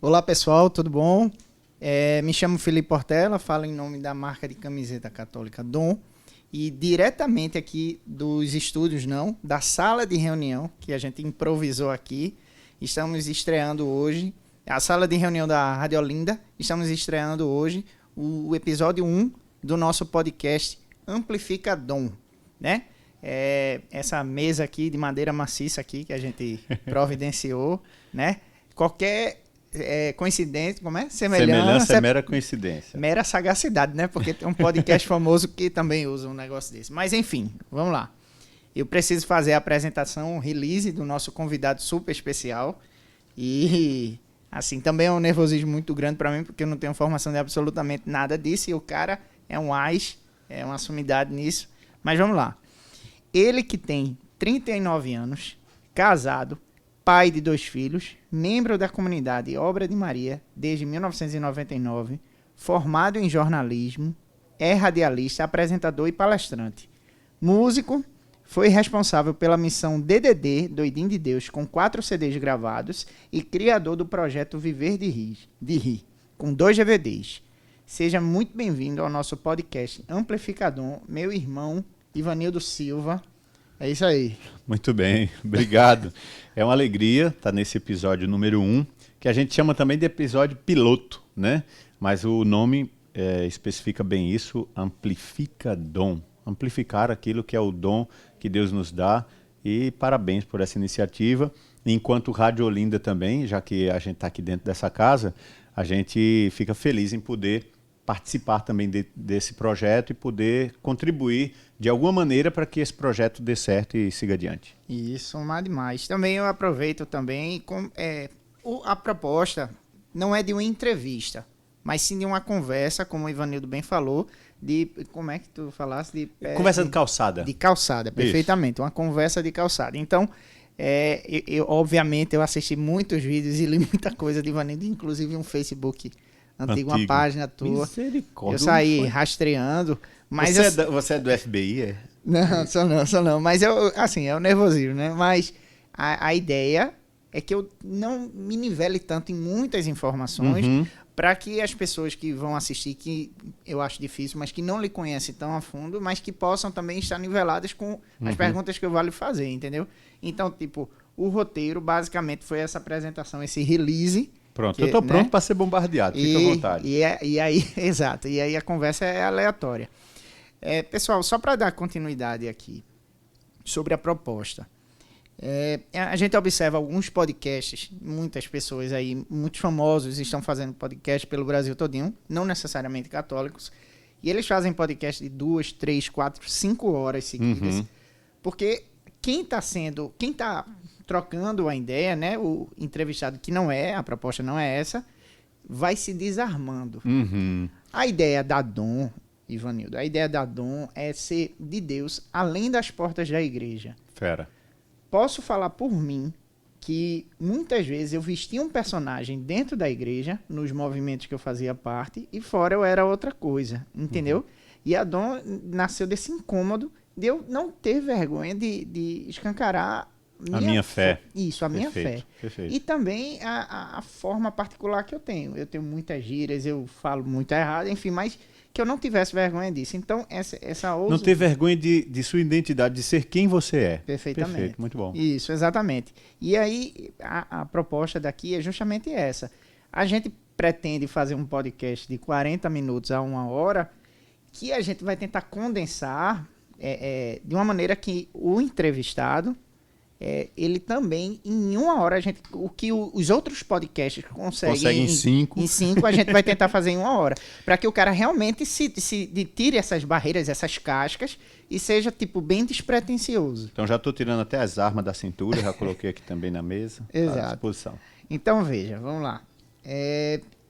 Olá pessoal, tudo bom? Me chamo Felipe Portela, falo em nome da marca de camiseta católica Dom e diretamente aqui dos estúdios, da sala de reunião que a gente improvisou aqui. Estamos estreando hoje, a sala de reunião da Rádio Olinda, estamos estreando hoje o episódio 1 do nosso podcast Amplifica Dom, né? Essa mesa aqui de madeira maciça aqui que a gente providenciou, né? Qualquer coincidência, como é? Semelhança é mera coincidência. Mera sagacidade, né? Porque tem um podcast famoso que também usa um negócio desse. Mas enfim, vamos lá. Eu preciso fazer a apresentação, release do nosso convidado super especial. E, assim, também é um nervosismo muito grande para mim, porque eu não tenho formação de absolutamente nada disso. E o cara é um AIS, é uma sumidade nisso. Mas vamos lá. Ele que tem 39 anos, casado, pai de 2 filhos, membro da comunidade Obra de Maria desde 1999, formado em jornalismo, é radialista, apresentador e palestrante. Músico, foi responsável pela missão DDD, Doidinho de Deus, com 4 CDs gravados e criador do projeto Viver de Rir, com 2 DVDs. Seja muito bem-vindo ao nosso podcast Amplificador, meu irmão Ivanildo Silva. É isso aí. Muito bem, obrigado. É uma alegria estar nesse episódio número 1, que a gente chama também de episódio piloto, né? Mas o nome especifica bem isso, Amplifica Dom. Amplificar aquilo que é o dom que Deus nos dá. E parabéns por essa iniciativa. Enquanto Rádio Olinda também, já que a gente está aqui dentro dessa casa, a gente fica feliz em poder participar também desse projeto e poder contribuir de alguma maneira para que esse projeto dê certo e siga adiante. Isso, mas demais. Também eu aproveito também, a proposta não é de uma entrevista, mas sim de uma conversa, como o Ivanildo bem falou, de, como é que tu falasse? Conversa de calçada. De calçada, perfeitamente, isso. Uma conversa de calçada. Então, obviamente, eu assisti muitos vídeos e li muita coisa de Ivanildo, inclusive um Facebook antigo, uma página tua. Misericórdia. Eu saí rastreando. Mas você é do FBI, é? Não, sou não. Mas assim, é o nervosismo, né? Mas a ideia é que eu não me nivele tanto em muitas informações para que as pessoas que vão assistir, que eu acho difícil, mas que não lhe conhecem tão a fundo, mas que possam também estar niveladas com as perguntas que eu vou lhe fazer, entendeu? Então, tipo, o roteiro basicamente foi essa apresentação, esse release. Pronto, eu estou pronto para ser bombardeado, fica à vontade. E aí, exato, e aí a conversa é aleatória. Pessoal, só para dar continuidade aqui sobre a proposta, a gente observa alguns podcasts, muitas pessoas aí, muitos famosos estão fazendo podcast pelo Brasil todinho, não necessariamente católicos, e eles fazem podcast de 2, 3, 4, 5 horas seguidas, porque quem está trocando a ideia, né, o entrevistado que a proposta não é essa, vai se desarmando. A ideia da Dom, Ivanildo, a ideia da Dom é ser de Deus além das portas da igreja. Fera. Posso falar por mim que muitas vezes eu vestia um personagem dentro da igreja, nos movimentos que eu fazia parte, e fora eu era outra coisa, entendeu? E a Dom nasceu desse incômodo de eu não ter vergonha de escancarar a minha fé. Isso, a minha fé. Perfeito. E também a forma particular que eu tenho. Eu tenho muitas gírias, eu falo muito errado, enfim, mas que eu não tivesse vergonha disso. Então, essa outra... Não ter vergonha de sua identidade, de ser quem você é. Perfeitamente. Perfeito, muito bom. Isso, exatamente. E aí, a proposta daqui é justamente essa. A gente pretende fazer um podcast de 40 minutos a 1 hora, que a gente vai tentar condensar de uma maneira que o entrevistado... ele também, em 1 hora, o que os outros podcasts conseguem em 5. Em 5, a gente vai tentar fazer em 1 hora. Para que o cara realmente se tire essas barreiras, essas cascas, e seja, tipo, bem despretensioso. Então já estou tirando até as armas da cintura, já coloquei aqui também na mesa. Exato. À disposição. Então, veja, vamos lá.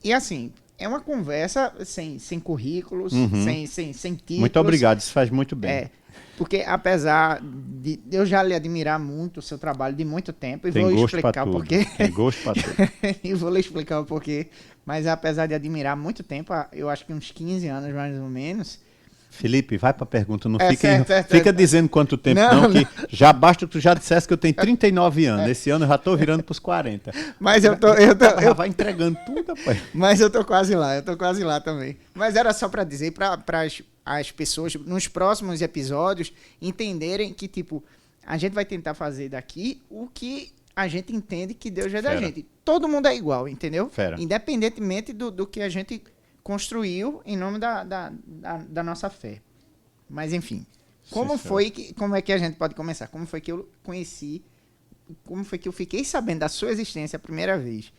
E assim, é uma conversa sem currículos, sem títulos. Muito obrigado, isso faz muito bem. Porque apesar de eu já lhe admirar muito o seu trabalho de muito tempo, e tem vou gosto explicar o porquê. Tem gosto para tudo. E vou lhe explicar o porquê. Mas apesar de admirar muito tempo, eu acho que uns 15 anos mais ou menos, Felipe, vai para a pergunta, não Certo, fica dizendo quanto tempo não, que já basta que tu já dissesse que eu tenho 39 anos. Esse ano eu já estou virando para os 40. Mas eu já vai entregando tudo, rapaz. Mas eu tô quase lá também. Mas era só para dizer para as pessoas nos próximos episódios entenderem que, tipo, a gente vai tentar fazer daqui o que a gente entende que Deus é da gente. Todo mundo é igual, entendeu? Independentemente do que a gente construiu em nome da nossa fé. Mas, enfim, como é que a gente pode começar? Como foi que eu conheci, como foi que eu fiquei sabendo da sua existência a primeira vez?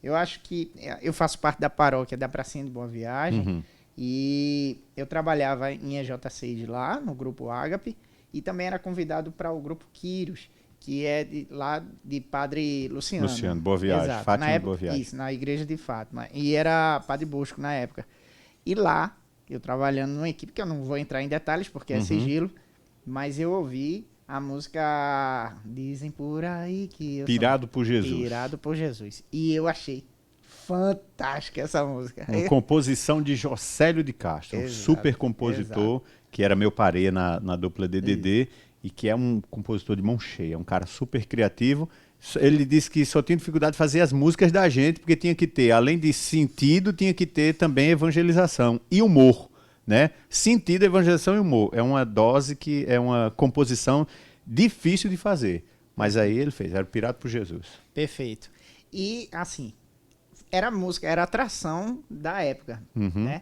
Eu acho que eu faço parte da paróquia da Pracinha de Boa Viagem, e eu trabalhava em EJ6 lá, no Grupo Ágape, e também era convidado para o Grupo Quírios, que é lá de Padre Luciano. Luciano, Boa Viagem, Exato. Fátima na época, Boa Viagem. Isso, na igreja de Fátima. E era Padre Bosco na época. E lá, eu trabalhando numa equipe, que eu não vou entrar em detalhes, porque é sigilo, mas eu ouvi a música Dizem por aí que eu Pirado por Jesus. Pirado por Jesus. E eu achei fantástica essa música. Uma composição de Jocélio de Castro, um super compositor, que era meu pareia na dupla DDD, e que é um compositor de mão cheia, um cara super criativo. Ele disse que só tinha dificuldade de fazer as músicas da gente, porque tinha que ter, além de sentido, tinha que ter também evangelização e humor, né? Sentido, evangelização e humor. É uma dose que é uma composição difícil de fazer. Mas aí ele fez, era o Pirado por Jesus. Perfeito. E, assim, era música, era atração da época, né?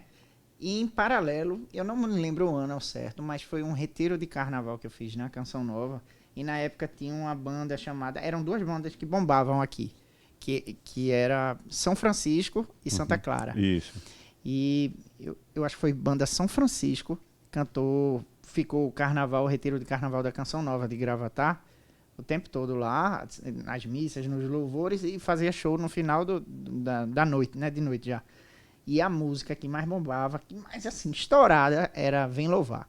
E em paralelo, eu não me lembro o ano ao certo, mas foi um retiro de carnaval que eu fiz na Canção Nova. E na época tinha uma banda chamada... Eram duas bandas que bombavam aqui. Que era São Francisco e Santa Clara. Isso. E eu acho que foi banda São Francisco. Ficou o retiro de carnaval da Canção Nova de Gravatá. O tempo todo lá, nas missas, nos louvores. E fazia show no final da noite, né? De noite já. E a música que mais bombava, que mais assim, estourada, era Vem Louvar.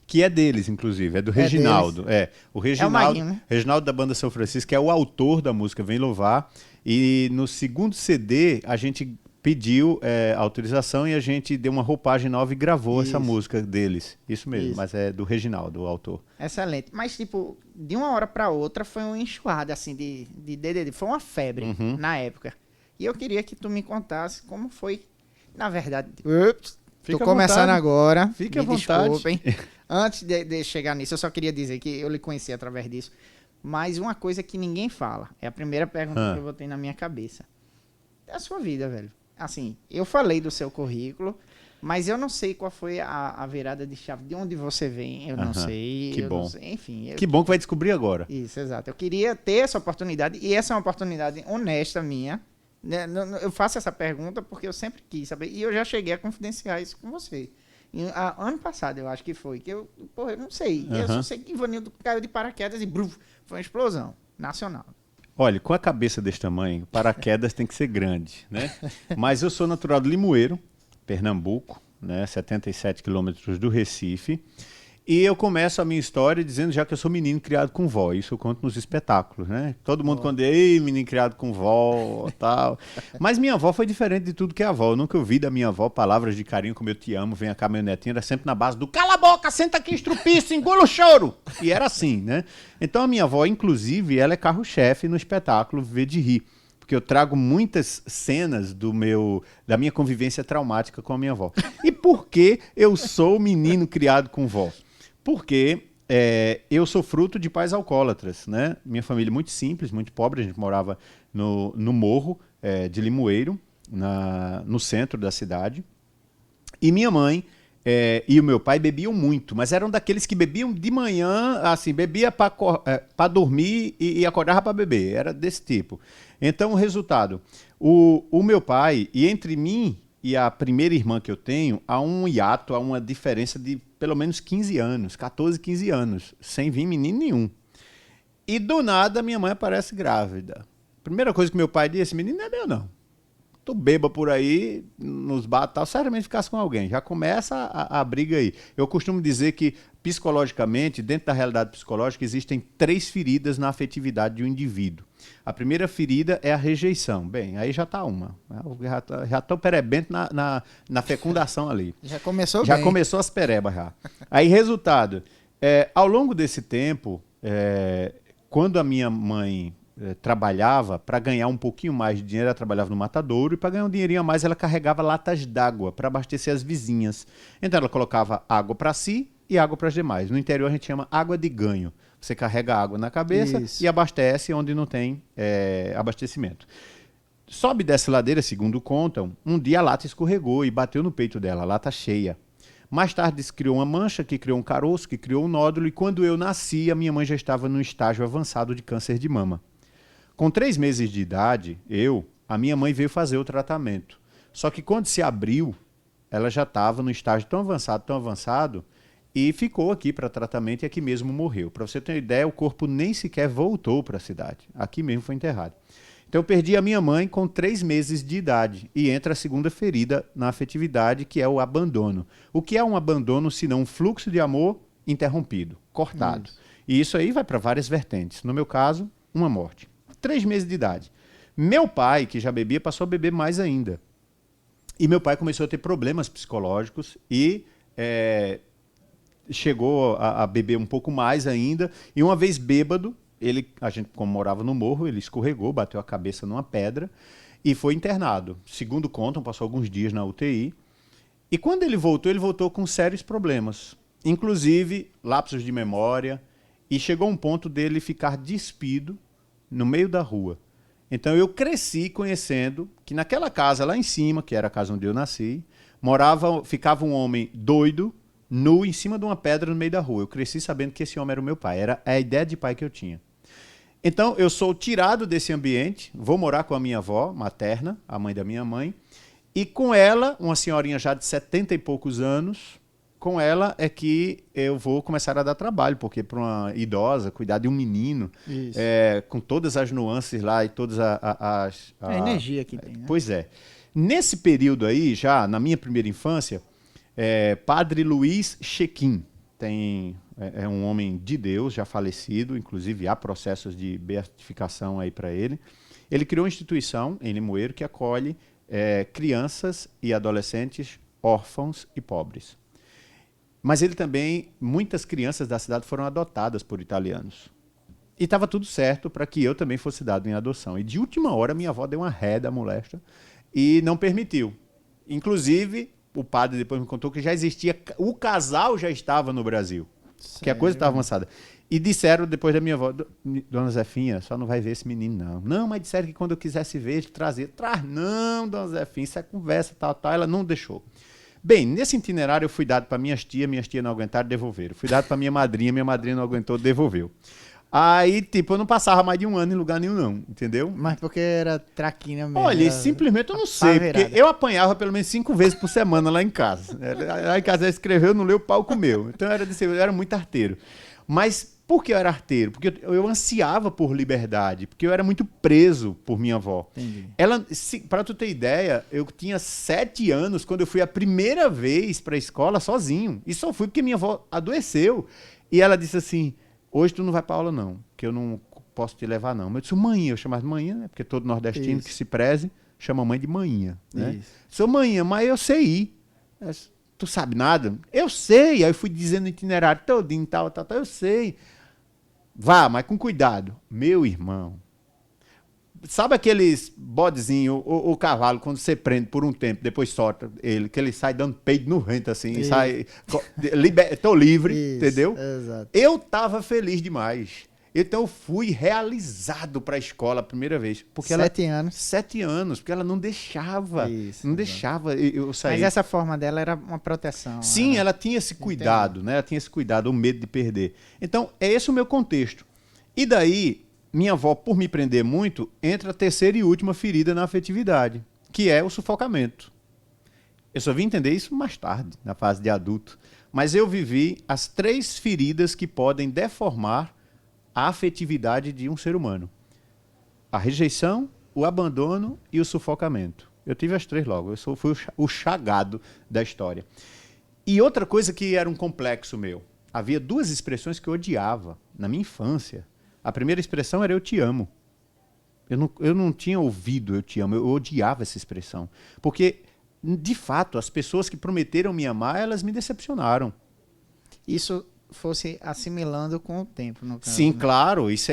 Que é deles, inclusive, é do Reginaldo. O Reginaldo, é o Maguinho, né? Reginaldo da banda São Francisco, que é o autor da música Vem Louvar. E no segundo CD, a gente pediu autorização e a gente deu uma roupagem nova e gravou essa música deles. Isso mesmo, mas é do Reginaldo, o autor. Excelente. Mas, tipo, de uma hora pra outra foi uma enxurrada, assim, de DDD. Foi uma febre na época. E eu queria que tu me contasse como foi, na verdade. Tô começando agora. Fique à vontade. Desculpem. Antes de chegar nisso, eu só queria dizer que eu lhe conheci através disso. Mas uma coisa que ninguém fala, é a primeira pergunta que eu botei na minha cabeça. É a sua vida, velho. Assim, eu falei do seu currículo, mas eu não sei qual foi a virada de chave. De onde você vem, eu não sei. Que bom. Não sei. Enfim. Que bom que vai descobrir agora. Isso, exato. Eu queria ter essa oportunidade, e essa é uma oportunidade honesta minha. Eu faço essa pergunta porque eu sempre quis saber, e eu já cheguei a confidenciar isso com você. Ano passado, eu acho que foi, que eu não sei. Eu só sei que Ivanildo caiu de paraquedas e bruf, foi uma explosão nacional. Olha, com a cabeça desse tamanho, paraquedas tem que ser grande, né? Mas eu sou natural de Limoeiro, Pernambuco, né? 77 quilômetros do Recife. E eu começo a minha história dizendo já que eu sou menino criado com vó. Isso eu conto nos espetáculos, né? Todo mundo quando ei, menino criado com vó, tal. Mas minha avó foi diferente de tudo que é avó. Eu nunca ouvi da minha avó palavras de carinho como eu te amo, vem cá meu netinho. Era sempre na base do cala a boca, senta aqui, estrupiça, engula o choro. E era assim, né? Então a minha avó, inclusive, ela é carro-chefe no espetáculo Viver de Rir. Porque eu trago muitas cenas da minha convivência traumática com a minha avó. E por que eu sou menino criado com vó? Porque eu sou fruto de pais alcoólatras, né? Minha família muito simples, muito pobre. A gente morava no morro de Limoeiro, no centro da cidade. E minha mãe e o meu pai bebiam muito, mas eram daqueles que bebiam de manhã, assim, bebia para dormir e acordava para beber. Era desse tipo. Então, o resultado, o meu pai, e entre mim e a primeira irmã que eu tenho, há um hiato, há uma diferença de pelo menos 15 anos, 14, 15 anos, sem vir menino nenhum. E do nada, minha mãe aparece grávida. Primeira coisa que meu pai disse, esse menino não é meu não. Tu beba por aí, nos bares, tal, certamente ficasse com alguém. Já começa a briga aí. Eu costumo dizer que psicologicamente, dentro da realidade psicológica, existem 3 feridas na afetividade de um indivíduo. A primeira ferida é a rejeição. Bem, aí já está uma. Já estou perebento na fecundação ali. Já começou Já bem. começou as perebas já. Aí, resultado, ao longo desse tempo, quando a minha mãe trabalhava, para ganhar um pouquinho mais de dinheiro, ela trabalhava no matadouro, e para ganhar um dinheirinho a mais, ela carregava latas d'água para abastecer as vizinhas. Então, ela colocava água para si e água para as demais. No interior, a gente chama água de ganho. Você carrega água na cabeça e abastece onde não tem abastecimento. Sobe e desce ladeira, segundo contam, um dia a lata escorregou e bateu no peito dela, a lata cheia. Mais tarde se criou uma mancha, que criou um caroço, que criou um nódulo, e quando eu nasci, a minha mãe já estava num estágio avançado de câncer de mama. Com 3 meses de idade, a minha mãe veio fazer o tratamento. Só que quando se abriu, ela já estava num estágio tão avançado, e ficou aqui para tratamento e aqui mesmo morreu. Para você ter uma ideia, o corpo nem sequer voltou para a cidade. Aqui mesmo foi enterrado. Então eu perdi a minha mãe com 3 meses de idade. E entra a segunda ferida na afetividade, que é o abandono. O que é um abandono, senão um fluxo de amor interrompido, cortado. Isso. E isso aí vai para várias vertentes. No meu caso, uma morte. 3 meses de idade. Meu pai, que já bebia, passou a beber mais ainda. E meu pai começou a ter problemas psicológicos e chegou a beber um pouco mais ainda. E uma vez bêbado, a gente, como morava no morro, ele escorregou, bateu a cabeça numa pedra e foi internado. Segundo contam, passou alguns dias na UTI. E quando ele voltou com sérios problemas. Inclusive, lapsos de memória. E chegou um ponto dele ficar despido no meio da rua. Então eu cresci conhecendo que naquela casa lá em cima, que era a casa onde eu nasci, ficava um homem doido, nu, em cima de uma pedra no meio da rua. Eu cresci sabendo que esse homem era o meu pai. Era a ideia de pai que eu tinha. Então eu sou tirado desse ambiente, vou morar com a minha avó materna, a mãe da minha mãe, e com ela, uma senhorinha já de 70 e poucos anos, com ela é que eu vou começar a dar trabalho, porque para uma idosa, cuidar de um menino, com todas as nuances lá e todas a energia que tem, né? Pois é. Nesse período aí, já na minha primeira infância, Padre Luiz Chequim, é um homem de Deus, já falecido, inclusive há processos de beatificação aí para ele. Ele criou uma instituição em Limoeiro que acolhe crianças e adolescentes órfãos e pobres. Mas ele também, muitas crianças da cidade foram adotadas por italianos. E estava tudo certo para que eu também fosse dado em adoção. E de última hora, minha avó deu uma ré da molesta e não permitiu. Inclusive, o padre depois me contou que já existia, o casal já estava no Brasil. Sério? Que a coisa estava avançada. E disseram depois da minha avó, dona Zefinha, só não vai ver esse menino, não. Não, mas disseram que quando eu quisesse ver, trazer. Traz não, dona Zefinha, isso é conversa, tal. Ela não deixou. Bem, nesse itinerário eu fui dado para minhas tias não aguentaram, devolveram. Fui dado para minha madrinha não aguentou, devolveu. Aí, tipo, eu não passava mais de 1 ano em lugar nenhum, não, entendeu? Mas porque era traquina mesmo. Olha, simplesmente eu não sei, porque eu apanhava pelo menos 5 vezes por semana lá em casa. Lá em casa ela escreveu, não leu, o pau comeu. Então eu era muito arteiro. Mas por que eu era arteiro? Porque eu ansiava por liberdade, porque eu era muito preso por minha avó. Entendi. Para tu ter ideia, eu tinha 7 anos quando eu fui a primeira vez para a escola sozinho. E só fui porque minha avó adoeceu. E ela disse assim, hoje tu não vai para aula não, que eu não posso te levar não. Mas eu disse, manhã, eu chamava de manhã, né? Porque todo nordestino que se preze chama a mãe de manhã. Né? Sou manhã, mas eu sei ir. Tu sabe nada? Eu sei. Aí eu fui dizendo o itinerário todinho, tal, eu sei. Vá, mas com cuidado. Meu irmão, sabe aqueles bodezinhos, o cavalo, quando você prende por um tempo, depois solta ele, que ele sai dando peido no vento, assim, sai, tô livre, entendeu? Exato. Eu tava feliz demais. Então eu fui realizado para a escola a primeira vez. Porque 7 anos. 7 anos, porque ela não deixava. Não deixava eu sair. Mas essa forma dela era uma proteção. Sim, ela tinha esse cuidado, né? Ela tinha esse cuidado, o medo de perder. Então, é esse o meu contexto. E daí, minha avó, por me prender muito, entra a terceira e última ferida na afetividade, que é o sufocamento. Eu só vim entender isso mais tarde, na fase de adulto. Mas eu vivi as 3 feridas que podem deformar a afetividade de um ser humano. A rejeição, o abandono e o sufocamento. Eu tive as 3 logo. Fui o chagado da história. E outra coisa que era um complexo meu. havia duas expressões que eu odiava na minha infância. A primeira expressão era eu te amo. Eu não tinha ouvido eu te amo, eu odiava essa expressão. Porque, de fato, as pessoas que prometeram me amar, elas me decepcionaram. Isso fosse assimilando com o tempo, no caso. Sim, né? claro, isso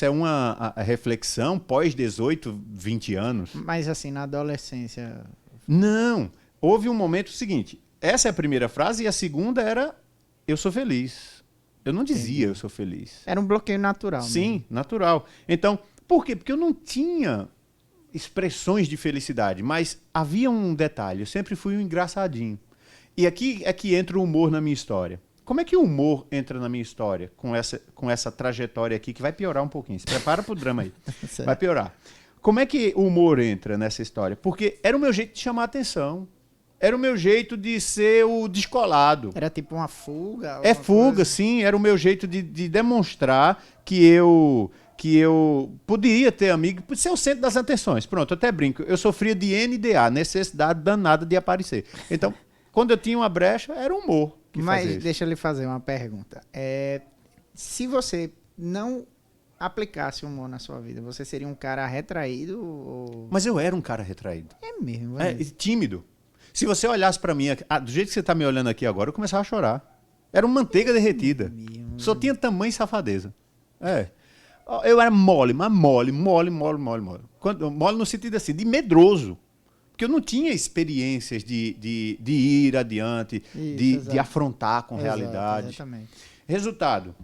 é uma reflexão pós 18, 20 anos. Mas assim, na adolescência... Não, houve um momento seguinte, essa é a primeira frase e a segunda era eu sou feliz. Eu não dizia eu sou feliz. Era um bloqueio natural. Sim, mesmo. natural. Então, por quê? Porque eu não tinha expressões de felicidade, mas havia um detalhe, eu sempre fui um engraçadinho. E aqui é que entra o humor na minha história. Como é que o humor entra na minha história com essa trajetória aqui, que vai piorar um pouquinho? Se prepara pro drama aí. Vai piorar. Como é que o humor entra nessa história? Porque era o meu jeito de chamar a atenção. Era o meu jeito de ser o descolado. Era tipo uma fuga? É fuga, coisa? sim. Era o meu jeito de demonstrar que eu poderia ter amigo, ser o centro das atenções. Pronto, eu até brinco. Eu sofria de NDA, necessidade danada de aparecer. Então, quando eu tinha uma brecha, era humor. Mas deixa eu lhe fazer uma pergunta. Se você não aplicasse humor na sua vida, você seria um cara retraído ou... Mas eu era um cara retraído. É mesmo, E tímido. Se você olhasse pra mim, do jeito que você tá me olhando aqui agora, eu começava a chorar. Era uma manteiga derretida. Só tinha tamanho e safadeza. Eu era mole, mas mole. Mole no sentido assim, de medroso. Porque eu não tinha experiências de ir adiante, de afrontar com realidade. Exatamente. Resultado,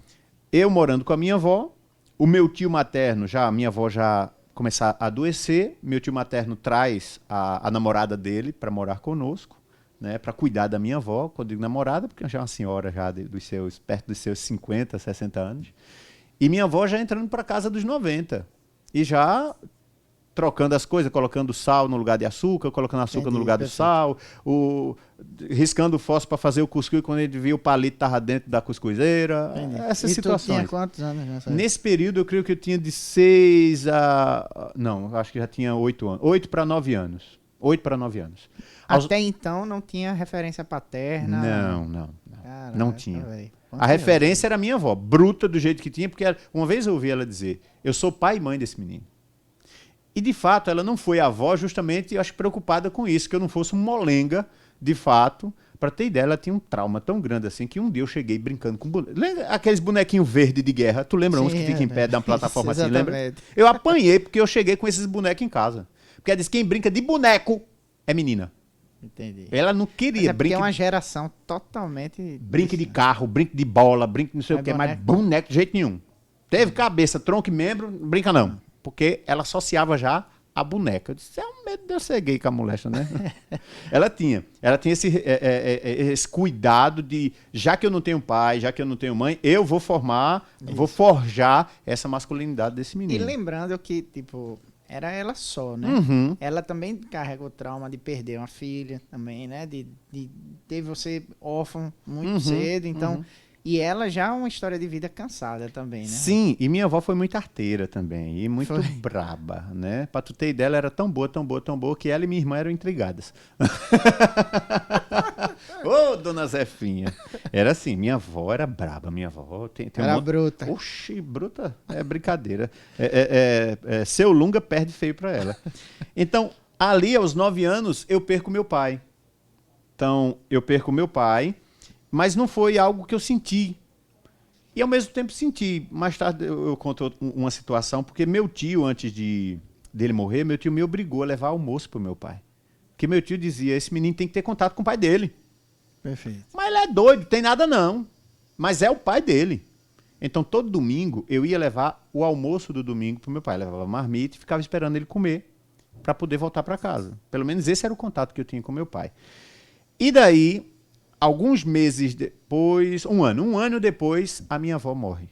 eu morando com a minha avó, o meu tio materno, a minha avó já começar a adoecer, meu tio materno traz a namorada dele para morar conosco, né, para cuidar da minha avó, quando digo namorada, porque já é uma senhora já perto dos seus 50, 60 anos. E minha avó já entrando para casa dos 90. E já trocando as coisas, colocando sal no lugar de açúcar, colocando açúcar no lugar do sal, riscando o fósforo para fazer o cuscuz, quando ele viu o palito estava dentro da cuscuzeira. Essas situações. Tu tinha quantos anos nessa Nesse período, eu creio que eu tinha de 6 a... Não, acho que já tinha 8 anos. 8 para 9 anos. 8 para 9 anos. Até então não tinha referência paterna? Não. Caraca, não tinha. Véio. A referência era a minha avó, bruta do jeito que tinha, porque uma vez eu ouvi ela dizer, eu sou pai e mãe desse menino. E, de fato, ela não foi avó justamente, eu acho, preocupada com isso, que eu não fosse um molenga, de fato. Para ter ideia, ela tinha um trauma tão grande assim, que um dia eu cheguei brincando com boneco. Lembra aqueles bonequinhos verdes de guerra? Tu lembra uns que ficam em pé de uma plataforma assim, lembra? Eu apanhei porque eu cheguei com esses bonecos em casa. Porque ela disse que quem brinca de boneco é menina. Entendi. Ela não queria. Porque é uma geração totalmente... Brinque de carro, brinque de bola, brinque não sei o quê, mas boneco de jeito nenhum. Teve cabeça, tronco e membro, não brinca não. Porque ela associava já a boneca. Eu disse, é um medo de eu ser gay com a molesta, né? ela tinha esse cuidado de, já que eu não tenho pai, já que eu não tenho mãe, eu vou vou forjar essa masculinidade desse menino. E lembrando que, tipo, era ela só, né? Uhum. Ela também carrega o trauma de perder uma filha também, né? De ter você órfão muito cedo, então... E ela já é uma história de vida cansada também, né? Sim, e minha avó foi muito arteira também, e muito braba, né? Pra tu ter ideia, ela era tão boa, que ela e minha irmã eram intrigadas. Ô, dona Zefinha! Era assim, minha avó era braba, minha avó era bruta. Oxi, bruta é brincadeira. Seu Lunga perde feio pra ela. Então, ali aos 9 anos, eu perco meu pai. Mas não foi algo que eu senti. E ao mesmo tempo senti. Mais tarde eu conto uma situação, porque meu tio, antes dele morrer, meu tio me obrigou a levar almoço pro meu pai. Porque meu tio dizia, esse menino tem que ter contato com o pai dele. Perfeito. Mas ele é doido, tem nada não. Mas é o pai dele. Então todo domingo eu ia levar o almoço do domingo pro meu pai. Levava marmita e ficava esperando ele comer para poder voltar para casa. Pelo menos esse era o contato que eu tinha com meu pai. E daí... Alguns meses depois, um ano depois, a minha avó morre.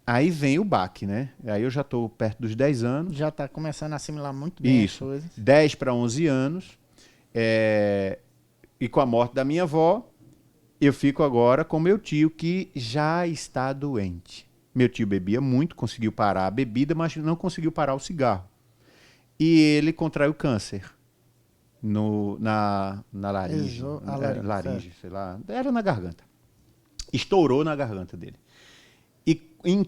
Aí vem o baque, né? Aí eu já estou perto dos 10 anos. Já está começando a assimilar muito bem as coisas. 10 para 11 anos. E com a morte da minha avó, eu fico agora com meu tio, que já está doente. Meu tio bebia muito, conseguiu parar a bebida, mas não conseguiu parar o cigarro. E ele contraiu câncer. Na laringe, sei lá, era na garganta. estourou na garganta dele. E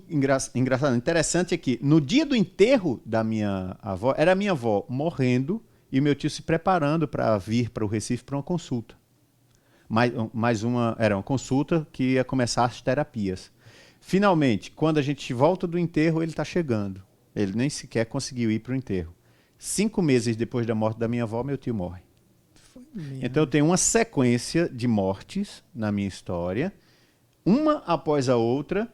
engraçado, interessante é que no dia do enterro da minha avó, era a minha avó morrendo e o meu tio se preparando para vir para o Recife para uma consulta. Era uma consulta que ia começar as terapias. Finalmente, quando a gente volta do enterro, ele está chegando. Ele nem sequer conseguiu ir para o enterro. 5 meses depois da morte da minha avó, meu tio morre. Então eu tenho uma sequência de mortes na minha história, uma após a outra,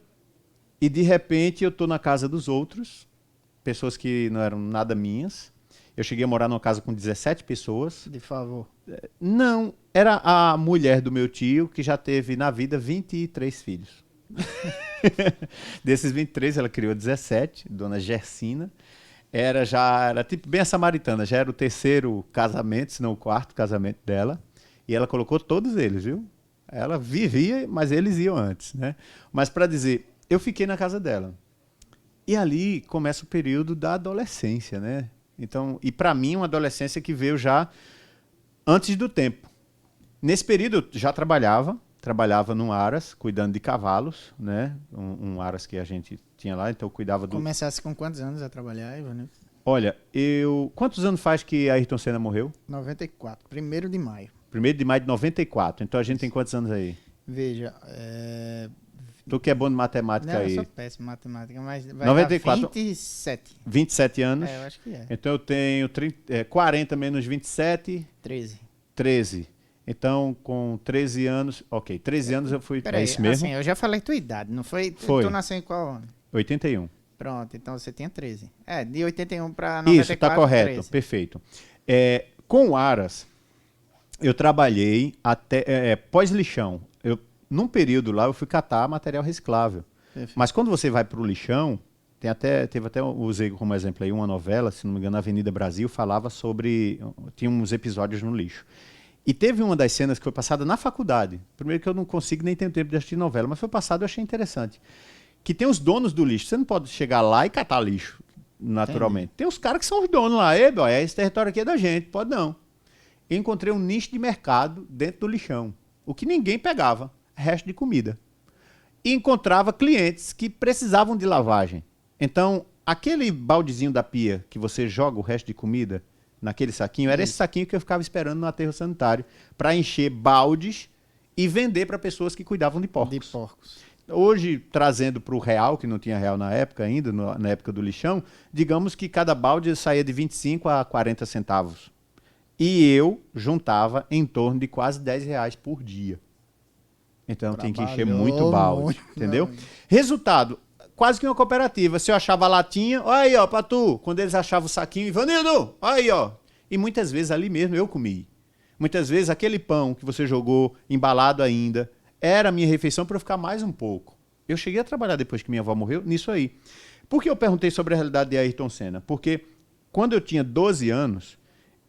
e de repente eu estou na casa dos outros, pessoas que não eram nada minhas. Eu cheguei a morar numa casa com 17 pessoas. De favor. Não, era a mulher do meu tio, que já teve na vida 23 filhos. Desses 23, ela criou 17, dona Gersina. Era tipo bem a samaritana, já era o 3º casamento, se não o 4º casamento dela. E ela colocou todos eles, viu? Ela vivia, mas eles iam antes, né? Mas para dizer, eu fiquei na casa dela. E ali começa o período da adolescência, né? Então, e para mim, uma adolescência que veio já antes do tempo. Nesse período, eu já trabalhava num Aras, cuidando de cavalos, né? Um Aras que a gente tinha lá, então eu cuidava do... Começasse com quantos anos a trabalhar, Ivan? Olha, quantos anos faz que a Ayrton Senna morreu? 94, 1º de maio. 1º de maio de 94, então a gente tem quantos anos aí? Veja, Tu que é bom de matemática não, aí. eu sou péssimo em matemática, mas vai 94. dar 27. 27 anos. Eu acho que é. Então eu tenho 40 menos 27... 13. 13. Então, com 13 anos... Ok, 13 anos eu fui... Peraí, é isso mesmo? assim, eu já falei tua idade, não foi? Foi. Tu nasceu em qual ano? 81. Pronto, então você tinha 13. De 81 para 94, Isso, está correto, 13. perfeito. Com o Aras, eu trabalhei até pós-lixão. Num período lá, eu fui catar material reciclável. Perfeito. Mas quando você vai para o lixão, usei como exemplo aí uma novela, se não me engano, Avenida Brasil, falava sobre... Tinha uns episódios no lixo. E teve uma das cenas que foi passada na faculdade. Primeiro que eu não consigo nem ter tempo de assistir novela, mas foi passado e eu achei interessante. Que tem os donos do lixo. Você não pode chegar lá e catar lixo, naturalmente. Tem os caras que são os donos lá. Esse território aqui é da gente. Pode não. Eu encontrei um nicho de mercado dentro do lixão. O que ninguém pegava. Resto de comida. E encontrava clientes que precisavam de lavagem. Então, aquele baldezinho da pia que você joga o resto de comida naquele saquinho, era esse saquinho que eu ficava esperando no aterro sanitário para encher baldes e vender para pessoas que cuidavam de porcos. Hoje, trazendo para o real, que não tinha real na época ainda, na época do lixão, digamos que cada balde saía de 25 a 40 centavos. E eu juntava em torno de quase R$10 por dia. Então tem que encher muito balde, entendeu? Resultado, quase que uma cooperativa. Se eu achava a latinha, olha aí, ó, pra tu. Quando eles achavam o saquinho, Ivanildo, aí, ó. E muitas vezes ali mesmo eu comi. Muitas vezes aquele pão que você jogou, embalado ainda, era a minha refeição para eu ficar mais um pouco. Eu cheguei a trabalhar depois que minha avó morreu nisso aí. Por que eu perguntei sobre a realidade de Ayrton Senna? Porque quando eu tinha 12 anos,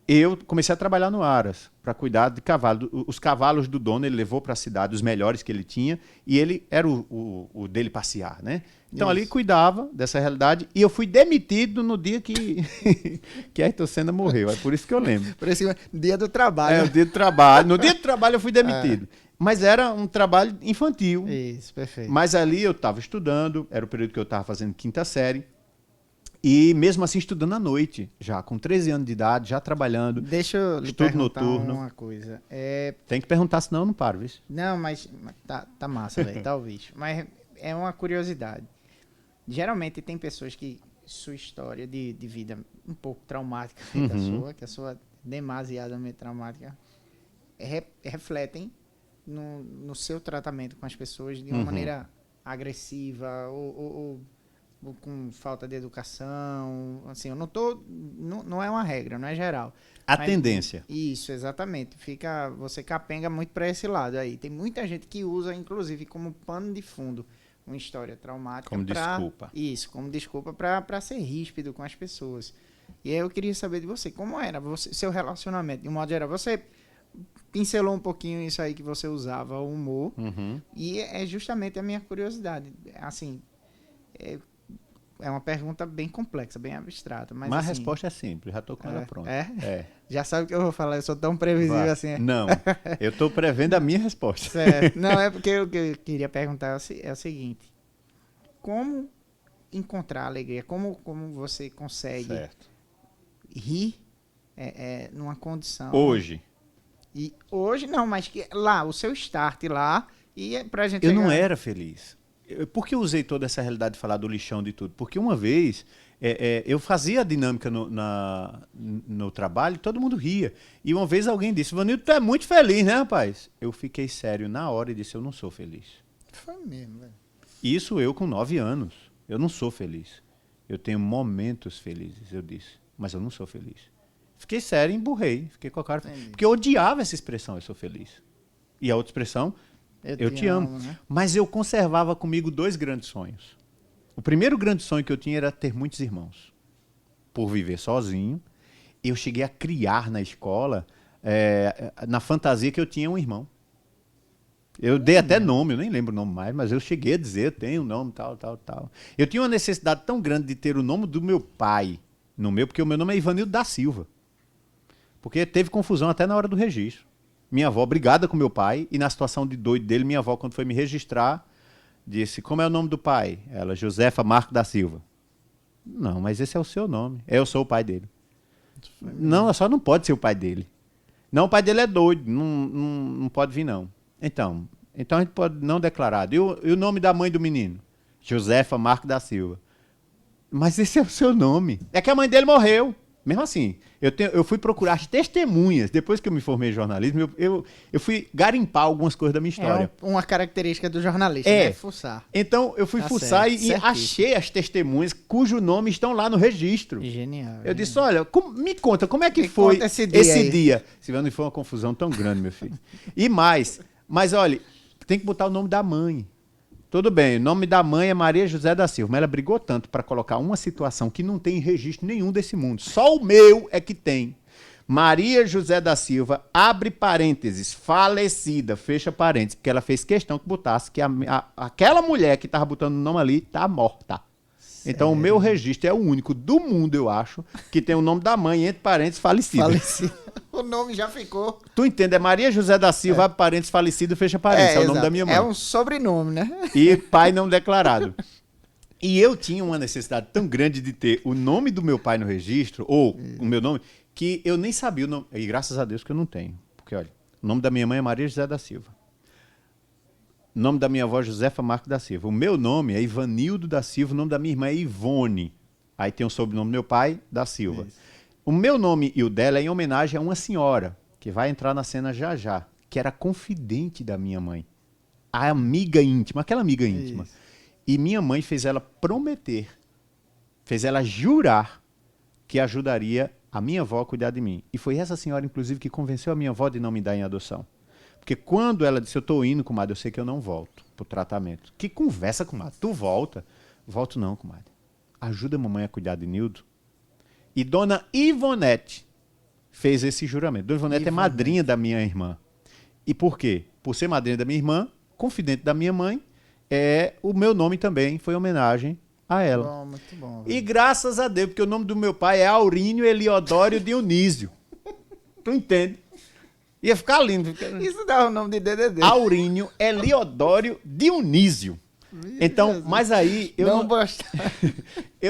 eu comecei a trabalhar no Aras para cuidar de cavalos. Os cavalos do dono ele levou para a cidade, os melhores que ele tinha, e ele era o dele passear, né? Então ali cuidava dessa realidade e eu fui demitido no dia que Ayrton Senna morreu. É por isso que eu lembro. Por isso, dia do trabalho. O dia do trabalho. No dia do trabalho eu fui demitido. Mas era um trabalho infantil. Isso, perfeito. Mas ali eu estava estudando, era o período que eu estava fazendo 5ª série. E mesmo assim estudando à noite, já com 13 anos de idade, já trabalhando. Deixa eu lhe estudo perguntar noturno. uma coisa. Tem que perguntar, senão eu não paro, viu? Não, mas tá massa, velho, talvez. Mas é uma curiosidade. Geralmente tem pessoas que sua história de vida um pouco traumática que a sua demasiadamente traumática, refletem no seu tratamento com as pessoas de uma maneira agressiva ou com falta de educação, assim, eu não tô, não é uma regra, não é geral. A tendência. Isso, exatamente. Você capenga muito para esse lado aí. Tem muita gente que usa, inclusive, como pano de fundo, uma história traumática. Como desculpa. Isso, como desculpa para ser ríspido com as pessoas. E aí eu queria saber de você, como era seu relacionamento, de um modo geral. Você pincelou um pouquinho isso aí que você usava, o humor, e é justamente a minha curiosidade. Assim, é uma pergunta bem complexa, bem abstrata. Mas a assim, resposta é simples, já tô com ela pronta. É? Já sabe o que eu vou falar, eu sou tão previsível Vá. assim. Não, eu tô prevendo a minha resposta. Certo. Não, é porque o que eu queria perguntar é o seguinte. Como encontrar alegria? Como você consegue Certo. rir numa condição... Hoje, E hoje não, mas que lá, o seu start lá, e pra gente eu não chegar- era feliz. Por que eu usei toda essa realidade de falar do lixão de tudo? Porque uma vez eu fazia a dinâmica no trabalho e todo mundo ria. E uma vez alguém disse, Vanildo, tu é muito feliz, né, rapaz? Eu fiquei sério na hora e disse, eu não sou feliz. Foi mesmo, velho. Isso eu com 9 anos. Eu não sou feliz. Eu tenho momentos felizes, eu disse. Mas eu não sou feliz. Fiquei sério e emburrei. Fiquei com a cara... Entendi. Porque eu odiava essa expressão, eu sou feliz. E a outra expressão, eu te amo. Né? Mas eu conservava comigo 2 grandes sonhos. O primeiro grande sonho que eu tinha era ter muitos irmãos. Por viver sozinho, eu cheguei a criar na escola, na fantasia que eu tinha um irmão. Eu dei até nome, eu nem lembro o nome mais, mas eu cheguei a dizer, eu tenho um nome, tal, tal, tal. Eu tinha uma necessidade tão grande de ter o nome do meu pai no meu, porque o meu nome é Ivanildo da Silva. Porque teve confusão até na hora do registro. Minha avó brigada com meu pai, e na situação de doido dele, minha avó, quando foi me registrar, disse, como é o nome do pai? Ela, Josefa Marco da Silva. Não, mas esse é o seu nome. Eu sou o pai dele. Não, só não pode ser o pai dele. Não, o pai dele é doido, não pode vir não. Então a gente pode não declarar. E o nome da mãe do menino? Josefa Marco da Silva. Mas esse é o seu nome. É que a mãe dele morreu. Mesmo assim, eu fui procurar as testemunhas. Depois que eu me formei em jornalismo, eu fui garimpar algumas coisas da minha história. Uma característica do jornalista, né? Fuçar. Então, eu fui Tá fuçar certo, e certíssimo. achei as testemunhas cujo nome estão lá no registro. Genial. Eu disse, olha, me conta, como é que Me foi conta esse dia aí. dia? Silvano, foi uma confusão tão grande, meu filho. E mais, mas olha, tem que botar o nome da mãe. Tudo bem, o nome da mãe é Maria José da Silva, mas ela brigou tanto para colocar uma situação que não tem registro nenhum desse mundo. Só o meu é que tem. Maria José da Silva, abre parênteses, falecida, fecha parênteses, porque ela fez questão que botasse que aquela mulher que estava botando o nome ali está morta. Sério? Então o meu registro é o único do mundo, eu acho, que tem o nome da mãe, entre parênteses, falecida. O nome já ficou. Tu entende? É Maria José da Silva, abre parênteses, falecido, fecha parênteses. É o nome exato. da minha mãe. É um sobrenome, né? E pai não declarado. E eu tinha uma necessidade tão grande de ter o nome do meu pai no registro, ou o meu nome, que eu nem sabia o nome. E graças a Deus que eu não tenho. Porque, olha, o nome da minha mãe é Maria José da Silva. O nome da minha avó é Josefa Marco da Silva. O meu nome é Ivanildo da Silva. O nome da minha irmã é Ivone. Aí tem o sobrenome do meu pai, da Silva. Isso. O meu nome e o dela é em homenagem a uma senhora, que vai entrar na cena já já, que era confidente da minha mãe. A amiga íntima, aquela amiga íntima. Isso. E minha mãe fez ela prometer, fez ela jurar que ajudaria a minha avó a cuidar de mim. E foi essa senhora, inclusive, que convenceu a minha avó de não me dar em adoção. Porque quando ela disse, eu estou indo, comadre, eu sei que eu não volto pro tratamento. Que conversa, comadre? Tu volta? Volto não, comadre. Ajuda a mamãe a cuidar de Nildo. E dona Ivonete fez esse juramento. Dona Ivonete é madrinha da minha irmã. E por quê? Por ser madrinha da minha irmã, confidente da minha mãe, o meu nome também foi homenagem a ela. Bom, muito bom. E graças a Deus, porque o nome do meu pai é Aurínio Eliodório Dionísio. Tu entende? Ia ficar lindo. Isso dá o nome de DDD. Aurínio Eliodório Dionísio. Então, mas aí eu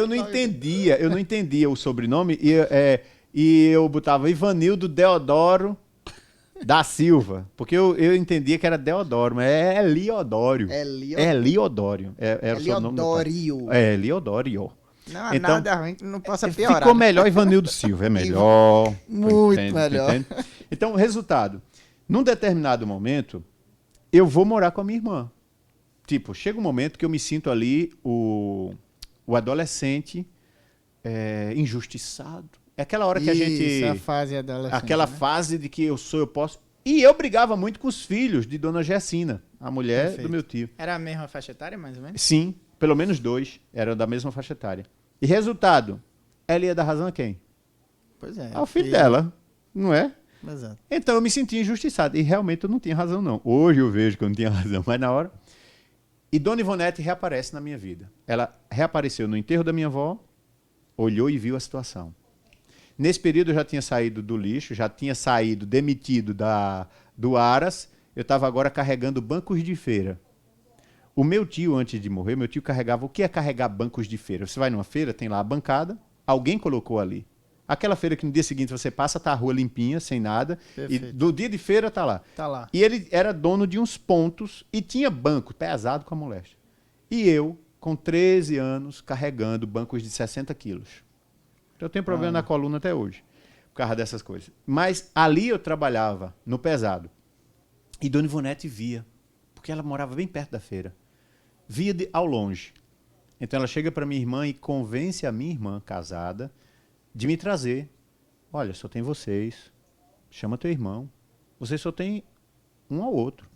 não entendia o sobrenome e eu botava Ivanildo Deodoro da Silva, porque eu entendia que era Deodoro, mas é Eliodório. É Eliodório. Era o sobrenome do pai. Eliodório. É Eliodório. Não há Então, nada ruim que não possa piorar. ficou melhor Ivanildo Silva, é melhor. Muito Entende, melhor. entende? Então, resultado. Num determinado momento, eu vou morar com a minha irmã. Tipo, chega um momento que eu me sinto ali o adolescente injustiçado. É aquela hora que a gente... a fase adolescente. Aquela fase de que eu posso... E eu brigava muito com os filhos de Dona Gessina, a mulher Perfeito. do meu tio. Era a mesma faixa etária, mais ou menos? Sim, pelo menos 2 eram da mesma faixa etária. E resultado, ela ia dar razão a quem? Pois é. Ao filho dela, não é? Exato. Então eu me senti injustiçado. E realmente eu não tinha razão, não. Hoje eu vejo que eu não tinha razão, mas na hora... E Dona Ivonete reaparece na minha vida. Ela reapareceu no enterro da minha avó, olhou e viu a situação. Nesse período eu já tinha saído do lixo, já tinha saído demitido do Aras, eu estava agora carregando bancos de feira. O meu tio, antes de morrer, meu tio carregava... O que é carregar bancos de feira? Você vai numa feira, tem lá a bancada, alguém colocou ali. Aquela feira que no dia seguinte você passa, tá a rua limpinha, sem nada, Perfeito. e do dia de feira tá lá. Tá lá. E ele era dono de uns pontos e tinha banco pesado com a moléstia. E eu, com 13 anos, carregando bancos de 60 quilos. Então eu tenho problema na coluna até hoje, por causa dessas coisas. Mas ali eu trabalhava no pesado. E Dona Ivonete via, porque ela morava bem perto da feira. Via ao longe. Então ela chega para minha irmã e convence a minha irmã, casada, de me trazer. Olha, só tem vocês. Chama teu irmão. Vocês só tem um ao outro.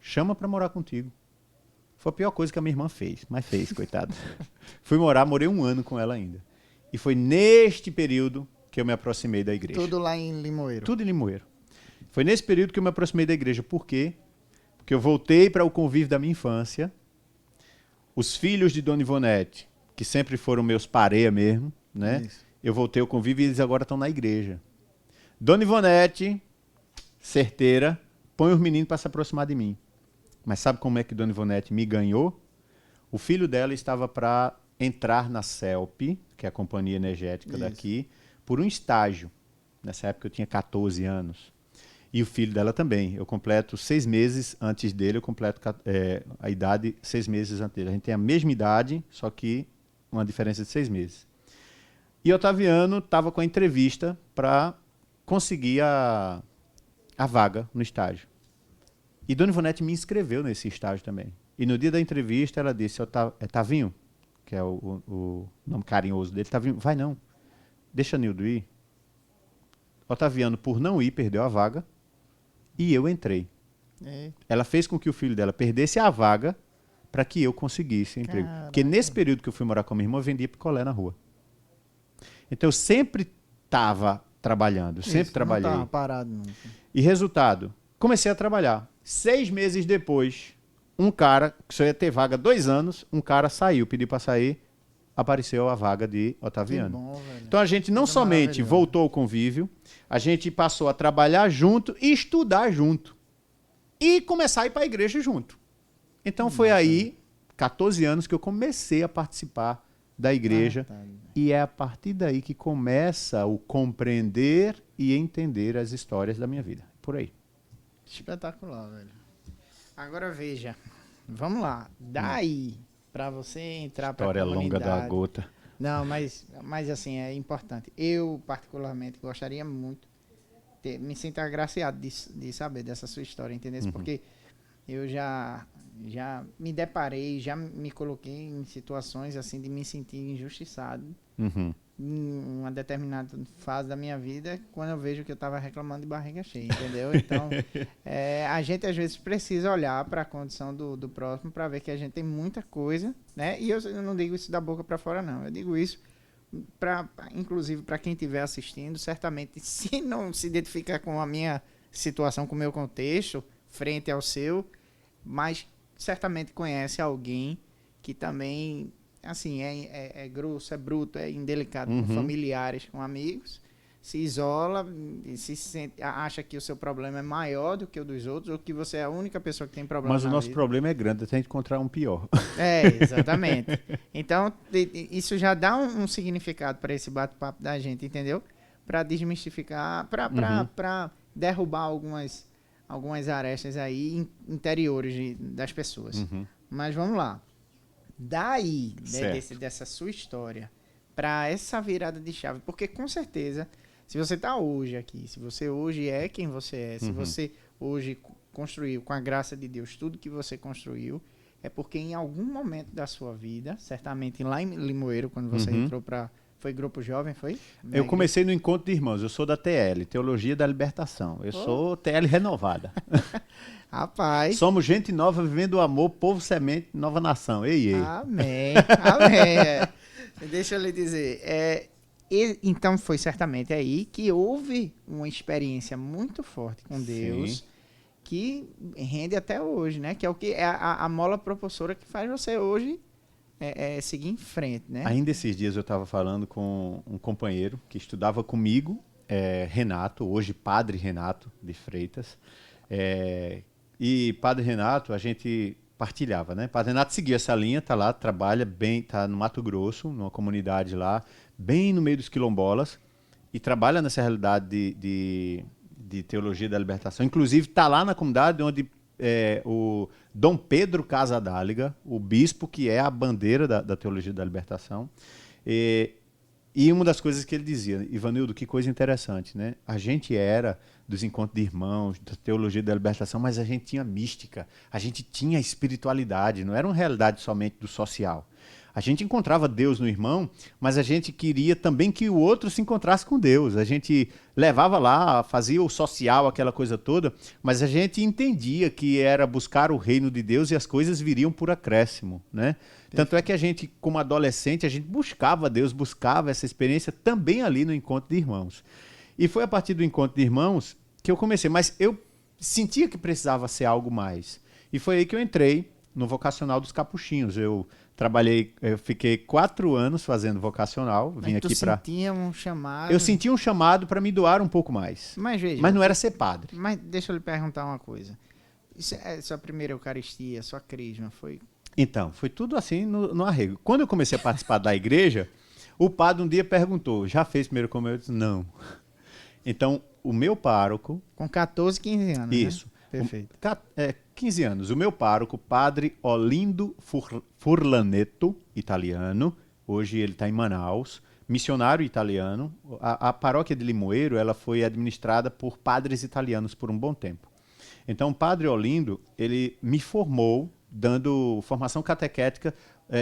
Chama para morar contigo. Foi a pior coisa que a minha irmã fez, mas fez, coitada. Fui morar, morei 1 ano com ela ainda. E foi neste período que eu me aproximei da igreja. Tudo lá em Limoeiro. Tudo em Limoeiro. Foi nesse período que eu me aproximei da igreja. Por quê? Porque eu voltei para o convívio da minha infância. Os filhos de Dona Ivonete, que sempre foram meus pareia mesmo, né? Isso. Eu voltei ao convívio e eles agora estão na igreja. Dona Ivonete, certeira, põe os meninos para se aproximar de mim. Mas sabe como é que Dona Ivonete me ganhou? O filho dela estava para entrar na CELP, que é a companhia energética daqui, por um estágio. Nessa época eu tinha 14 anos. E o filho dela também. Eu completo 6 meses antes dele, eu completo a idade 6 meses antes dele. A gente tem a mesma idade, só que uma diferença de 6 meses. E Otaviano estava com a entrevista para conseguir a vaga no estágio. E Dona Ivonete me inscreveu nesse estágio também. E no dia da entrevista ela disse, Tavinho, que é o nome carinhoso dele, Tavinho, vai não, deixa Nildo ir. Otaviano, por não ir, perdeu a vaga. E eu entrei. Ela fez com que o filho dela perdesse a vaga para que eu conseguisse o emprego. Caraca. Porque nesse período que eu fui morar com a minha irmã, eu vendia picolé na rua. Então eu sempre estava trabalhando, sempre trabalhei. Não estava parado nunca. E resultado, comecei a trabalhar. 6 meses depois, um cara, que só ia ter vaga 2 anos, um cara saiu, pediu para sair, apareceu a vaga de Otaviano. Que bom, velho. Então a gente não Coisa somente maravilhosa. voltou ao convívio, a gente passou a trabalhar junto e estudar junto. E começar a ir para a igreja junto. Então foi aí, 14 anos, que eu comecei a participar da igreja. E é a partir daí que começa o compreender e entender as histórias da minha vida. Por aí. Espetacular, velho. Agora veja, vamos lá. Daí, para você entrar para a História longa da comunidade... gota. Não, mas assim, é importante. Eu, particularmente, gostaria muito, me sinto agraciado de saber dessa sua história, entendeu? Porque eu já me deparei, já me coloquei em situações assim de me sentir injustiçado Uhum. em uma determinada fase da minha vida, quando eu vejo que eu estava reclamando de barriga cheia, entendeu? Então, a gente às vezes precisa olhar para a condição do próximo para ver que a gente tem muita coisa, né? E eu não digo isso da boca para fora, não. Eu digo isso inclusive para quem estiver assistindo, certamente, se não se identificar com a minha situação, com o meu contexto, frente ao seu, mas certamente conhece alguém que também, assim, é grosso, é bruto, é indelicado com familiares, com amigos, se isola, e se sente, acha que o seu problema é maior do que o dos outros, ou que você é a única pessoa que tem problema. Mas o na nosso vida. problema é grande, tem que encontrar um pior. Exatamente. Então, isso já dá um significado para esse bate-papo da gente, entendeu? Para desmistificar, para derrubar algumas arestas aí interiores das pessoas. Mas vamos lá. Daí, dessa sua história, para essa virada de chave, porque com certeza, se você está hoje aqui, se você hoje é quem você é, se você hoje construiu, com a graça de Deus, tudo que você construiu, é porque em algum momento da sua vida, certamente lá em Limoeiro, quando você entrou para... Foi grupo jovem, foi? Eu comecei no Encontro de Irmãos, eu sou da TL, Teologia da Libertação. Eu sou TL renovada. Rapaz. Somos gente nova, vivendo o amor, povo semente, nova nação. Ei, ei. Amém, amém. Deixa eu lhe dizer, então foi certamente aí que houve uma experiência muito forte com Deus, que rende até hoje, né? Que é o que é a mola propulsora que faz você hoje seguir em frente, né? Ainda esses dias eu estava falando com um companheiro que estudava comigo, Renato, hoje Padre Renato de Freitas. E Padre Renato, a gente partilhava, né? Padre Renato seguia essa linha, tá lá, trabalha bem, tá no Mato Grosso, numa comunidade lá, bem no meio dos quilombolas, e trabalha nessa realidade de teologia da libertação. Inclusive, tá lá na comunidade onde o Dom Pedro Casadáliga, o bispo que é a bandeira da teologia da libertação. E uma das coisas que ele dizia, Ivanildo, que coisa interessante, né? A gente era dos encontros de irmãos, da teologia da libertação, mas a gente tinha mística, a gente tinha espiritualidade, não era uma realidade somente do social. A gente encontrava Deus no irmão, mas a gente queria também que o outro se encontrasse com Deus. A gente levava lá, fazia o social, aquela coisa toda, mas a gente entendia que era buscar o reino de Deus e as coisas viriam por acréscimo, né? Tanto é que a gente, como adolescente, a gente buscava Deus, buscava essa experiência também ali no encontro de irmãos. E foi a partir do encontro de irmãos que eu comecei, mas eu sentia que precisava ser algo mais. E foi aí que eu entrei no vocacional dos Capuchinhos. Eu fiquei 4 anos fazendo vocacional, vim aqui para... sentia um chamado... Eu sentia um chamado para me doar um pouco mais. Mas veja... Mas não era ser padre. Mas deixa eu lhe perguntar uma coisa. Isso é sua primeira Eucaristia, sua crisma, foi... Então, foi tudo assim no arrego. Quando eu comecei a participar da igreja, o padre um dia perguntou, já fez primeiro comunhão? Eu disse, não. Então, o meu pároco... Com 14, 15 anos, Isso. Né? Perfeito. 15 anos. O meu pároco, padre Olindo Furlaneto, italiano, hoje ele está em Manaus, missionário italiano. A paróquia de Limoeiro, ela foi administrada por padres italianos por um bom tempo. Então, o padre Olindo, ele me formou, dando formação catequética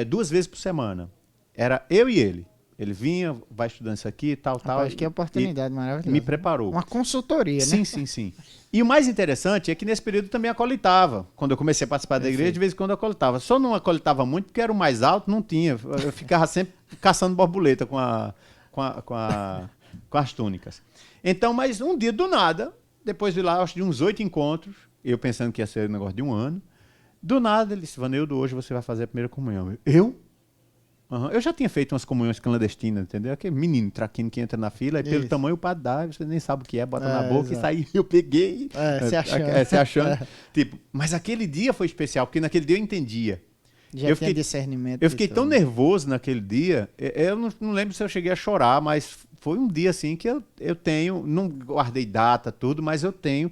2 vezes por semana. Era eu e ele. Ele vinha, vai estudando isso aqui, tal. Acho que é oportunidade maravilhosa. Me preparou. Uma consultoria, sim, né? Sim. E o mais interessante é que nesse período também acolitava. Quando eu comecei a participar da igreja, de vez em quando eu acolitava. Só não acolitava muito porque era o mais alto, não tinha. Eu ficava sempre caçando borboleta com as túnicas. Então, mas um dia do nada, depois de lá, acho de uns 8 encontros, eu pensando que ia ser um negócio de 1 ano, do nada ele disse, Vanildo, hoje você vai fazer a primeira comunhão. Eu? Uhum. Eu já tinha feito umas comunhões clandestinas, entendeu? Aquele menino traquino que entra na fila e pelo tamanho o padre dá, você nem sabe o que é, bota na boca e sai. Eu peguei. Se achando. Tipo, mas aquele dia foi especial, porque naquele dia eu entendia. Já tinha discernimento. Eu fiquei tão nervoso naquele dia, eu não lembro se eu cheguei a chorar, mas foi um dia assim que eu tenho, não guardei data, tudo, mas eu tenho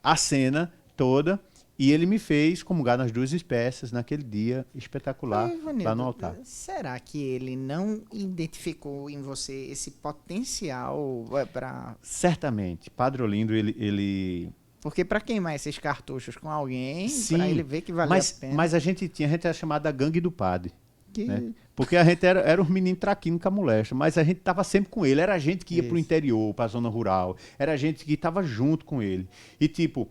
a cena toda. E ele me fez comungar nas 2 espécies naquele dia espetacular lá no altar. Será que ele não identificou em você esse potencial para... Certamente. Padre Olindo, ele... Porque para queimar esses cartuchos com alguém, para ele ver que valia a pena... Mas a gente era chamada gangue do padre. Né? Porque a gente era um menino traquino com a moléstia, mas a gente estava sempre com ele. Era a gente que ia para o interior, para a zona rural. Era a gente que estava junto com ele. E tipo...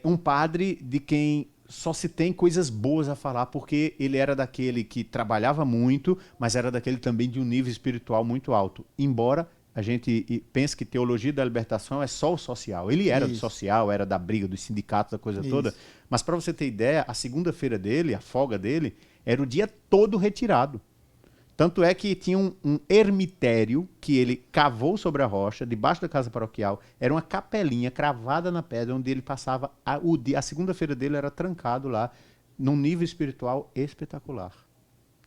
um padre de quem só se tem coisas boas a falar, porque ele era daquele que trabalhava muito, mas era daquele também de um nível espiritual muito alto. Embora a gente pense que teologia da libertação é só o social. Ele era do social, era da briga, dos sindicatos, da coisa toda. Mas para você ter ideia, a segunda-feira dele, a folga dele, era o dia todo retirado. Tanto é que tinha um ermitério que ele cavou sobre a rocha, debaixo da casa paroquial. Era uma capelinha cravada na pedra, onde ele passava... A segunda-feira dele era trancado lá, num nível espiritual espetacular.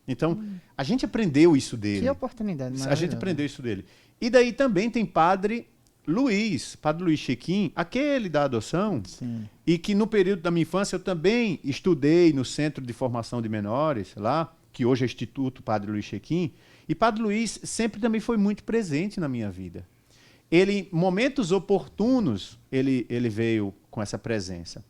Então, a gente aprendeu isso dele. Que oportunidade maravilhosa. A gente aprendeu isso dele. E daí também tem padre Luiz Chequim, aquele da adoção, Sim. E que no período da minha infância eu também estudei no Centro de Formação de Menores, lá, que hoje é Instituto Padre Luiz Chequim, e Padre Luiz sempre também foi muito presente na minha vida. Ele, em momentos oportunos, ele veio com essa presença.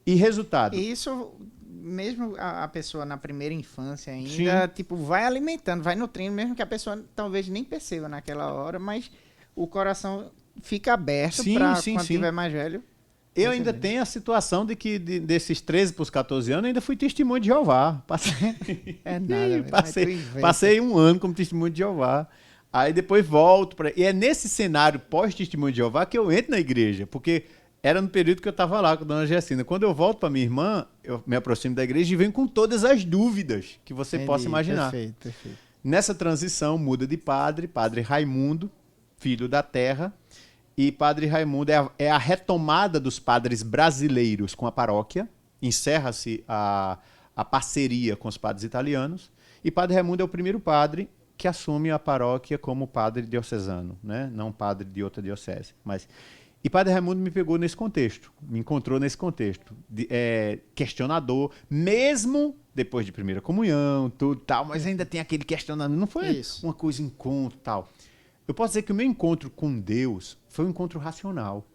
E resultado... Isso, mesmo a pessoa na primeira infância ainda, tipo, vai alimentando, vai nutrindo, mesmo que a pessoa talvez nem perceba naquela hora, mas o coração fica aberto para quando tiver mais velho. Eu ainda tenho a situação de que desses 13 para os 14 anos, ainda fui testemunho de Jeová. Passei 1 ano como testemunho de Jeová. Aí depois volto. E é nesse cenário pós-testemunho de Jeová que eu entro na igreja. Porque era no período que eu estava lá com a dona Gessina. Quando eu volto para minha irmã, eu me aproximo da igreja e venho com todas as dúvidas que você possa imaginar. Perfeito, perfeito. Nessa transição, muda de padre Raimundo, filho da terra, e Padre Raimundo é a retomada dos padres brasileiros com a paróquia, encerra-se a parceria com os padres italianos, e Padre Raimundo é o primeiro padre que assume a paróquia como padre diocesano, né? Não padre de outra diocese. E Padre Raimundo me pegou nesse contexto, me encontrou nesse contexto, questionador, mesmo depois de primeira comunhão, tudo tal, mas ainda tem aquele questionamento, não foi uma coisa encontro tal. Eu posso dizer que o meu encontro com Deus foi um encontro racional,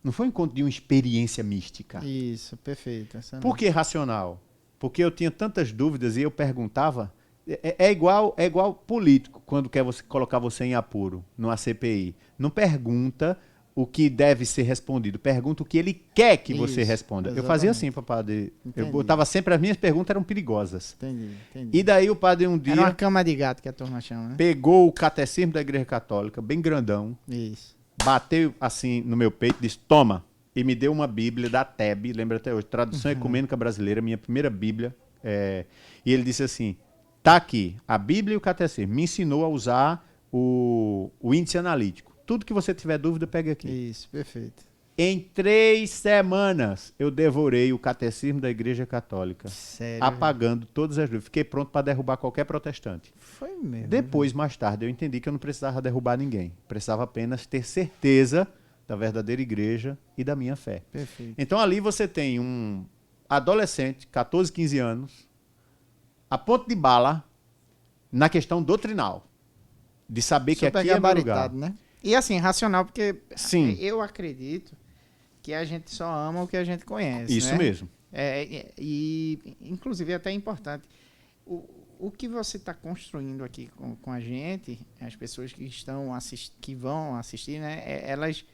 não foi um encontro de uma experiência mística. Isso, perfeito. Por que racional? Porque eu tinha tantas dúvidas e eu perguntava, é igual político, quando quer colocar você em apuro, numa CPI. Não pergunta o que deve ser respondido, pergunta o que ele quer que você responda. Exatamente. Eu fazia assim para o padre. Eu botava sempre, as minhas perguntas eram perigosas. Entendi. E daí o padre um dia... Era uma cama de gato que a turma chama, né? Pegou o catecismo da Igreja Católica, bem grandão. Isso. Bateu assim no meu peito e disse, toma. E me deu uma Bíblia da TEB, lembra até hoje, Tradução Ecumênica Brasileira, minha primeira Bíblia. E ele disse assim, tá aqui, a Bíblia e o catecismo. Me ensinou a usar o índice analítico. Tudo que você tiver dúvida, pega aqui. Isso, perfeito. Em 3 semanas, eu devorei o catecismo da Igreja Católica. Sério? Apagando todas as dúvidas. Fiquei pronto para derrubar qualquer protestante. Foi mesmo. Depois, mais tarde, eu entendi que eu não precisava derrubar ninguém. Precisava apenas ter certeza da verdadeira igreja e da minha fé. Perfeito. Então, ali você tem um adolescente, 14, 15 anos, a ponto de bala, na questão doutrinal. De saber que aqui é meu lugar. Né? E assim, racional, porque Sim. Eu acredito que a gente só ama o que a gente conhece. Isso né? mesmo. E, inclusive, é até importante. O que você está construindo aqui com a gente, as pessoas que vão assistir, né? Elas...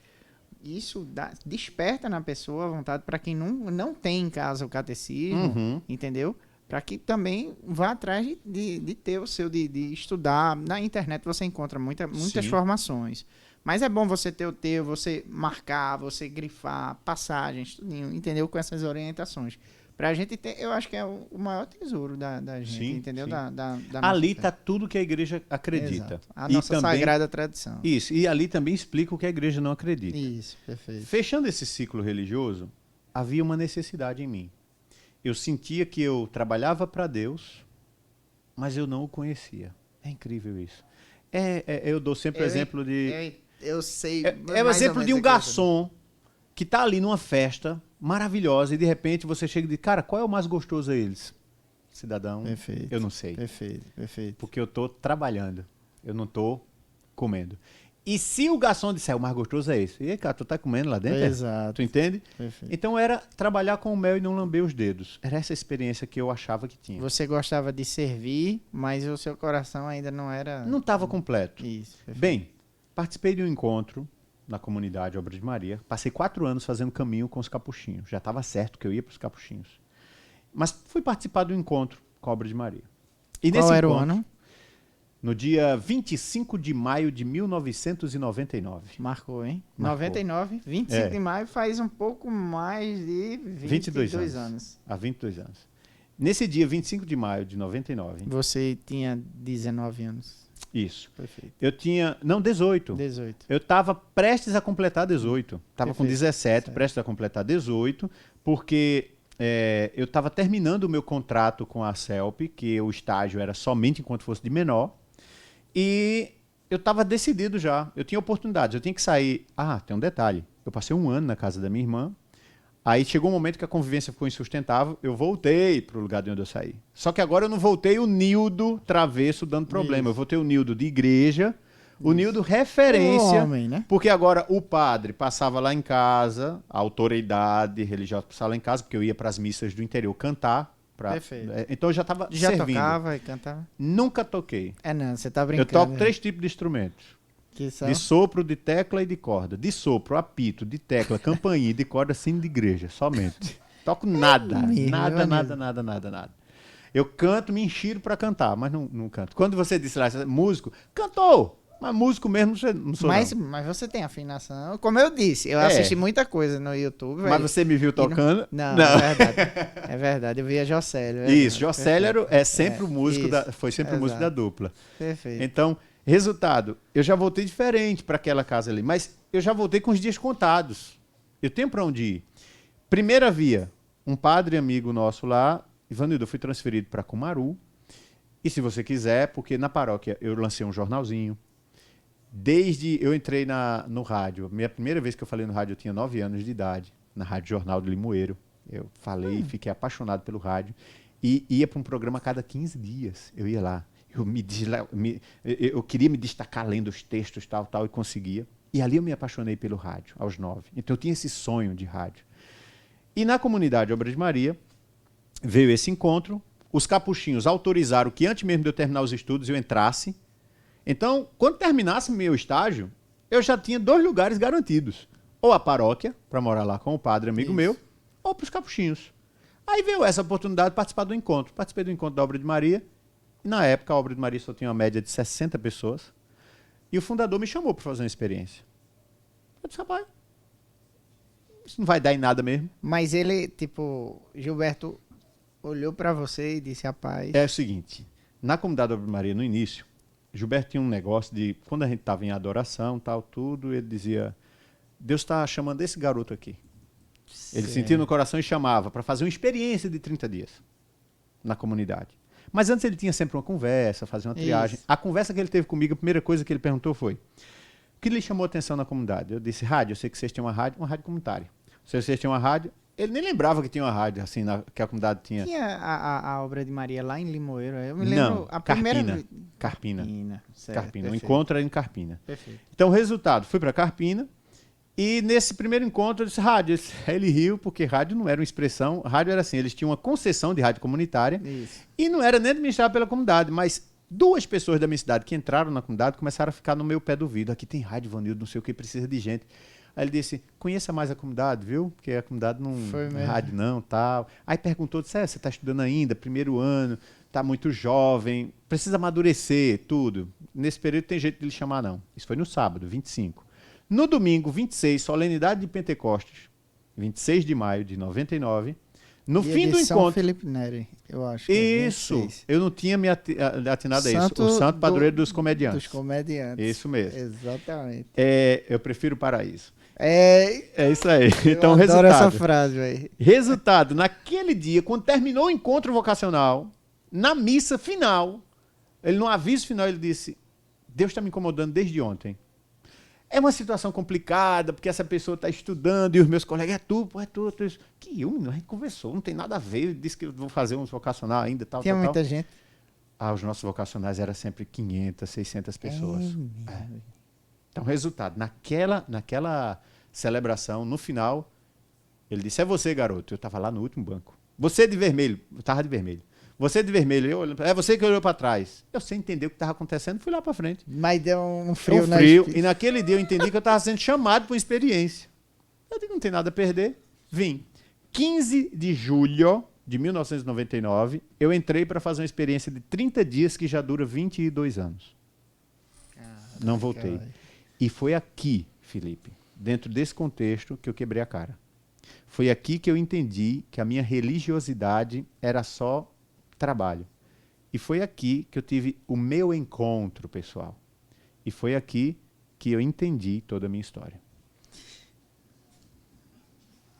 Isso desperta na pessoa a vontade para quem não tem em casa o catecismo, entendeu? Para que também vá atrás de ter o seu, de estudar. Na internet você encontra muitas formações. Mas é bom você ter o teu, você marcar, você grifar, passagens, tudinho, entendeu? Com essas orientações. Pra gente ter, eu acho que é o maior tesouro da gente, sim, entendeu? Sim. Da ali está tudo que a igreja acredita. Exato. A nossa também, sagrada tradição. Isso, e ali também explica o que a igreja não acredita. Isso, perfeito. Fechando esse ciclo religioso, havia uma necessidade em mim. Eu sentia que eu trabalhava para Deus, mas eu não o conhecia. É incrível isso. Eu dou sempre o exemplo de... Eu sei. É o exemplo de um garçom que está ali numa festa maravilhosa e de repente você chega e diz, cara, qual é o mais gostoso a eles? Cidadão, perfeito, eu não sei. Perfeito. Porque eu estou trabalhando, eu não estou comendo. E se o garçom disser, o mais gostoso é esse? E aí, cara, tu tá comendo lá dentro? Exato. Tu entende? Perfeito. Então era trabalhar com o mel e não lamber os dedos. Era essa experiência que eu achava que tinha. Você gostava de servir, mas o seu coração ainda não era... Não estava completo. Isso. Perfeito. Bem, participei de um encontro na comunidade Obra de Maria. Passei 4 anos fazendo caminho com os capuchinhos. Já estava certo que eu ia para os capuchinhos. Mas fui participar do encontro com a Obra de Maria. E qual nesse era encontro, o ano? No dia 25 de maio de 1999. Marcou, hein? Marcou. 99, 25 de maio faz um pouco mais de 22 anos. Há 22 anos. Nesse dia 25 de maio de 99... Você tinha 19 anos. Isso. Perfeito. Eu tinha... Não, 18. 18. Eu estava prestes a completar 18. Estava com 17, certo. Prestes a completar 18, porque eu estava terminando o meu contrato com a CELP, que o estágio era somente enquanto fosse de menor, e eu estava decidido já. Eu tinha oportunidades, eu tinha que sair... tem um detalhe. Eu passei 1 ano na casa da minha irmã, aí chegou um momento que a convivência ficou insustentável, eu voltei para o lugar de onde eu saí. Só que agora eu não voltei o Nildo travesso dando problema. Isso. Eu voltei o Nildo de igreja, o Nildo referência, homem, né? Porque agora o padre passava lá em casa, a autoridade religiosa passava lá em casa, porque eu ia para as missas do interior cantar. Perfeito. Então eu já estava servindo. Já tocava e cantava? Nunca toquei. Não, você tá brincando. Eu toco 3 tipos de instrumentos. De sopro, de tecla e de corda. De sopro, apito, de tecla, campainha, de corda, sino de igreja, somente. Toco nada, nada. Eu canto, me enchiro para cantar, mas não canto. Quando você disse lá, músico, cantou! Mas músico mesmo não sou, mas, não. mas você tem afinação. Como eu disse, eu assisti muita coisa no YouTube. Mas velho, você me viu tocando? não, é verdade. É verdade, eu via Jocélio. É Isso, verdade, Jocélio é sempre o músico isso, foi sempre o músico da exato. dupla. Perfeito. Então, resultado, eu já voltei diferente para aquela casa ali, mas eu já voltei com os dias contados. Eu tenho para onde ir. Primeira via, um padre amigo nosso lá, Ivanildo, eu fui transferido para Cumaru. E se você quiser, porque na paróquia eu lancei um jornalzinho. Desde eu entrei no rádio, minha primeira vez que eu falei no rádio, eu tinha 9 anos de idade, na Rádio Jornal do Limoeiro. Eu falei, fiquei apaixonado pelo rádio. E ia para um programa a cada 15 dias. Eu ia lá. Eu queria me destacar lendo os textos, tal, e conseguia. E ali eu me apaixonei pelo rádio, aos 9. Então eu tinha esse sonho de rádio. E na comunidade Obra de Maria, veio esse encontro. Os capuchinhos autorizaram que antes mesmo de eu terminar os estudos, eu entrasse. Então, quando terminasse meu estágio, eu já tinha 2 lugares garantidos. Ou a paróquia, para morar lá com o padre amigo meu, ou para os capuchinhos. Aí veio essa oportunidade de participar do encontro. Participei do encontro da Obra de Maria. E na época, a Obra de Maria só tinha uma média de 60 pessoas. E o fundador me chamou para fazer uma experiência. Eu disse, rapaz, isso não vai dar em nada mesmo. Mas ele, tipo, Gilberto olhou pra você e disse, rapaz... É o seguinte, na comunidade Obra de Maria, no início, Gilberto tinha um negócio de, quando a gente estava em adoração, tal, tudo, ele dizia, Deus está chamando esse garoto aqui. Ele sentia no coração e chamava para fazer uma experiência de 30 dias na comunidade. Mas antes ele tinha sempre uma conversa, fazia uma triagem. Isso. A conversa que ele teve comigo, a primeira coisa que ele perguntou foi, o que lhe chamou a atenção na comunidade? Eu disse, rádio, eu sei que vocês têm uma rádio comunitária. Se vocês têm uma rádio, ele nem lembrava que tinha uma rádio, assim, que a comunidade tinha. Tinha a Obra de Maria lá em Limoeiro, eu me Não, lembro... A primeira... Carpina. Certo, Carpina. O perfeito. encontro era em Carpina. Perfeito. Então, o resultado, fui para Carpina e nesse primeiro encontro eu disse rádio. Ele riu porque rádio não era uma expressão, rádio era assim, eles tinham uma concessão de rádio comunitária. Isso. E não era nem administrado pela comunidade, mas 2 pessoas da minha cidade que entraram na comunidade começaram a ficar no meu pé do ouvido. Aqui tem rádio, Vanildo, não sei o que, precisa de gente. Aí ele disse, conheça mais a comunidade, viu? Porque a comunidade não é rádio não, tal. Aí perguntou, disse, você está estudando ainda, primeiro ano, está muito jovem, precisa amadurecer, tudo. Nesse período tem jeito de lhe chamar, não. Isso foi no sábado, 25. No domingo, 26, solenidade de Pentecostes, 26 de maio de 99. No Dia fim de do São encontro... Felipe Neri, eu acho. Que é Isso, 26. eu não tinha me atinado a isso. O santo padroeiro dos comediantes. Dos comediantes. Isso mesmo. Exatamente. Eu prefiro o paraíso. É isso aí. Eu Então, adoro essa resultado. frase, velho. Resultado, naquele dia, quando terminou o encontro vocacional, na missa final, ele no aviso final, ele disse, Deus está me incomodando desde ontem. É uma situação complicada, porque essa pessoa está estudando e os meus colegas, é tu. Que eu, a gente conversou, não tem nada a ver. Ele disse que eu vou fazer uns vocacional ainda, tal. Tinha muita gente. Os nossos vocacionais eram sempre 500, 600 pessoas. Então, resultado, naquela celebração, no final, ele disse, é você, garoto. Eu estava lá no último banco. Você de vermelho. Eu estava de vermelho. Você de vermelho. É você que olhou para trás. Eu sem entender o que estava acontecendo, fui lá para frente. Mas deu um frio, E naquele dia eu entendi que eu estava sendo chamado para uma experiência. Eu digo, não tem nada a perder. Vim. 15 de julho de 1999, eu entrei para fazer uma experiência de 30 dias que já dura 22 anos. Não voltei. E foi aqui, Felipe, dentro desse contexto, que eu quebrei a cara. Foi aqui que eu entendi que a minha religiosidade era só trabalho. E foi aqui que eu tive o meu encontro pessoal. E foi aqui que eu entendi toda a minha história.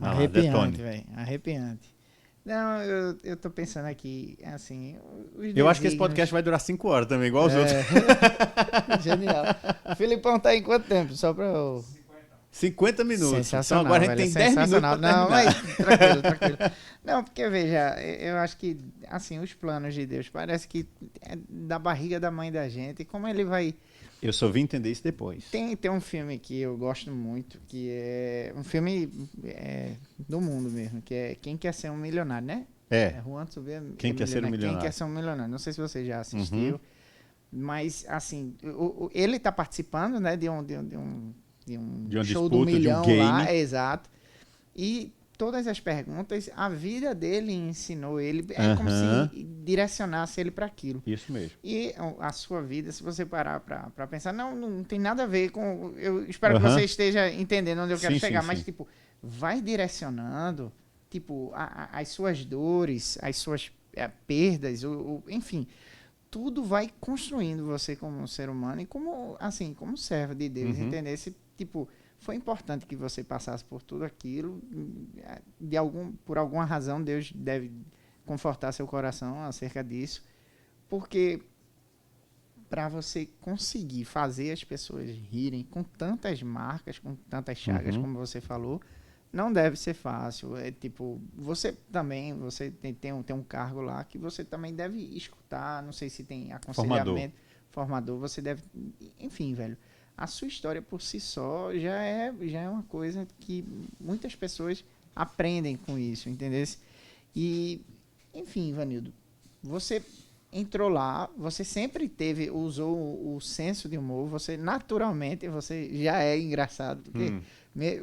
Arrepiante, velho. Arrepiante. Não, eu tô pensando aqui, assim... Eu acho que esse podcast vai durar 5 horas também, igual os outros. Genial. O Filipão tá em quanto tempo? Só pra eu... 50 minutos. Sensacional, então agora a gente tem 10 minutos pra terminar. Não, mas tranquilo. Não, porque veja, eu acho que, assim, os planos de Deus parece que é da barriga da mãe da gente. E como ele vai... Eu só vim entender isso depois. Tem um filme que eu gosto muito, que é um filme do mundo mesmo, que é Quem Quer Ser um Milionário, né? Juan Tzuber, Quem Quer Ser um Milionário. Quem Quer Ser um Milionário. Não sei se você já assistiu, mas, assim, ele tá participando, né, de um show do milhão de um game. lá, exato. E todas as perguntas, a vida dele ensinou ele. É como se direcionasse ele para aquilo. Isso mesmo. E a sua vida, se você parar para pensar, não tem nada a ver com... Eu espero que você esteja entendendo onde eu quero chegar, mas, tipo, vai direcionando, tipo, as suas dores, as suas perdas, enfim, tudo vai construindo você como ser humano e como, assim, como servo de Deus, entender? Tipo, foi importante que você passasse por tudo aquilo, por alguma razão Deus deve confortar seu coração acerca disso, porque para você conseguir fazer as pessoas rirem com tantas marcas, com tantas chagas, como você falou, não deve ser fácil. É tipo, você tem um cargo lá que você também deve escutar, não sei se tem aconselhamento, formador, você deve, enfim, velho. A sua história por si só já é uma coisa que muitas pessoas aprendem com isso, entendeu? E, enfim, Ivanildo, você entrou lá, você sempre usou o senso de humor, você naturalmente, você já é engraçado, porque